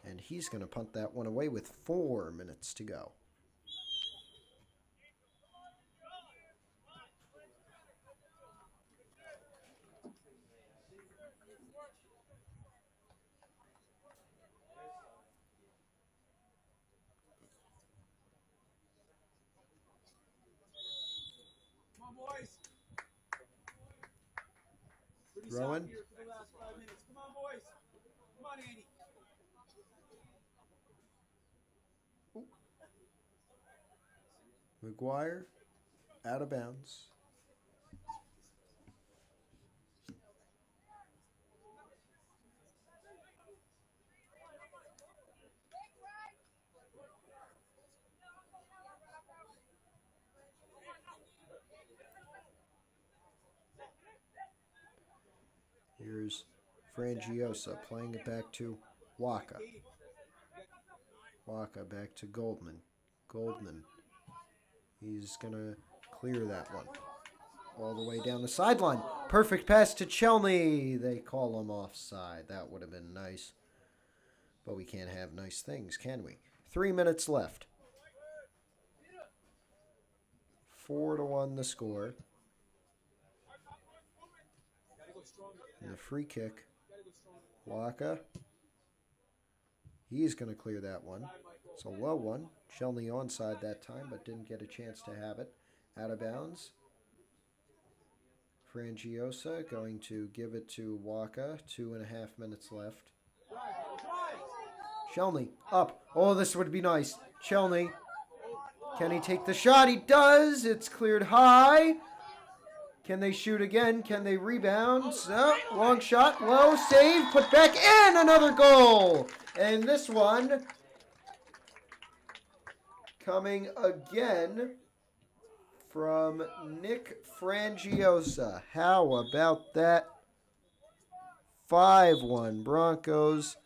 And he's going to punt that one away with 4 minutes to go. Boys. Rowan. Here for the last 5 minutes. Come on, boys. Come on, Andy. McGuire out of bounds. Here's Frangiosa playing it back to Waka. Waka back to Goldman. Goldman. He's going to clear that one. All the way down the sideline. Perfect pass to Chelney. They call him offside. That would have been nice. But we can't have nice things, can we? 3 minutes left. 4-1 the score. And the free kick. Waka. He's going to clear that one. It's a low one. Shelney onside that time, but didn't get a chance to have it. Out of bounds. Frangiosa going to give it to Waka. 2.5 minutes left. Shelney up. Oh, this would be nice. Shelney. Can he take the shot? He does. It's cleared high. Can they shoot again? Can they rebound? Long shot. Low. Save. Put back in. Another goal. And this one coming again from Nick Frangiosa. How about that? 5-1 Broncos.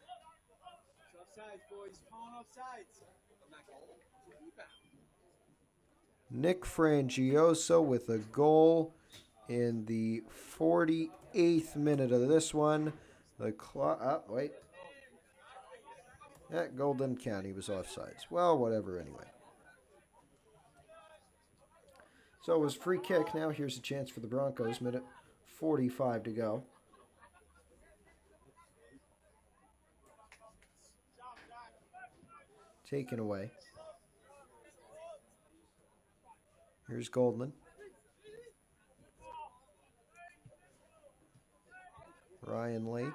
Nick Frangiosa with a goal in the 48th minute of this one. The clock. Wait. That goal didn't count. He was offsides. Well, whatever anyway. So it was free kick. Now here's a chance for the Broncos. Minute 45 to go. Taken away. Here's Goldman. Ryan Lee.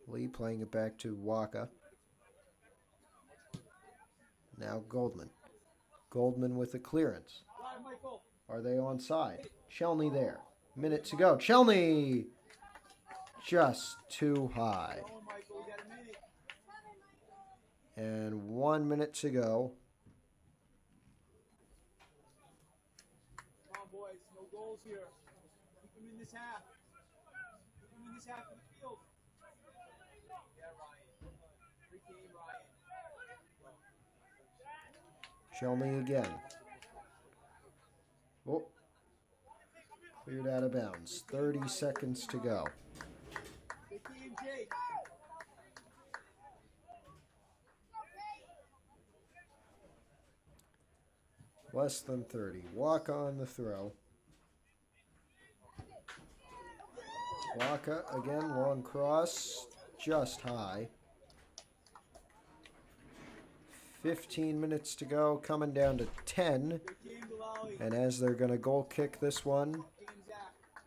Lee playing it back to Waka. Now Goldman. Goldman with a clearance. Are they onside? Shelney there. Minute to go. Shelney! Just too high. And 1 minute to go. Come on, boys. No goals here. Keep them in this half. Keep them in this half of the field. Yeah, Ryan. Great game, Ryan. Shelney again. Oh. Cleared out of bounds. 30 seconds to go. Good game, Jake. Less than 30. Waka on the throw. Waka again, long cross, just high. 15 minutes to go, coming down to 10. And as they're going to goal kick this one,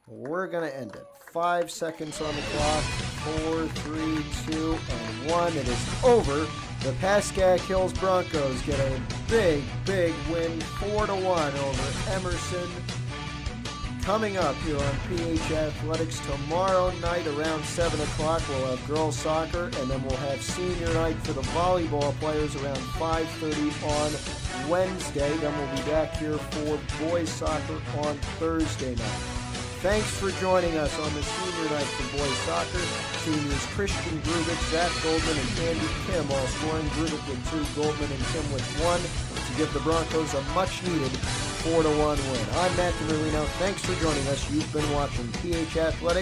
we're going to end it. 5 seconds on the clock. 4, 3, 2, and 1. It is over. The Pascack Hills Broncos get a big, big win, 4-1 over Emerson. Coming up here on PH Athletics tomorrow night around 7 o'clock, we'll have girls soccer, and then we'll have senior night for the volleyball players around 5:30 on Wednesday. Then we'll be back here for boys soccer on Thursday night. Thanks for joining us on the senior night for boys soccer. Seniors Christian Grubik, Zach Goldman, and Andy Kim all scoring. Grubik with 2, Goldman and Kim with 1 to give the Broncos a much-needed 4-1 win. I'm Matt DeMarino. Thanks for joining us. You've been watching PH Athletics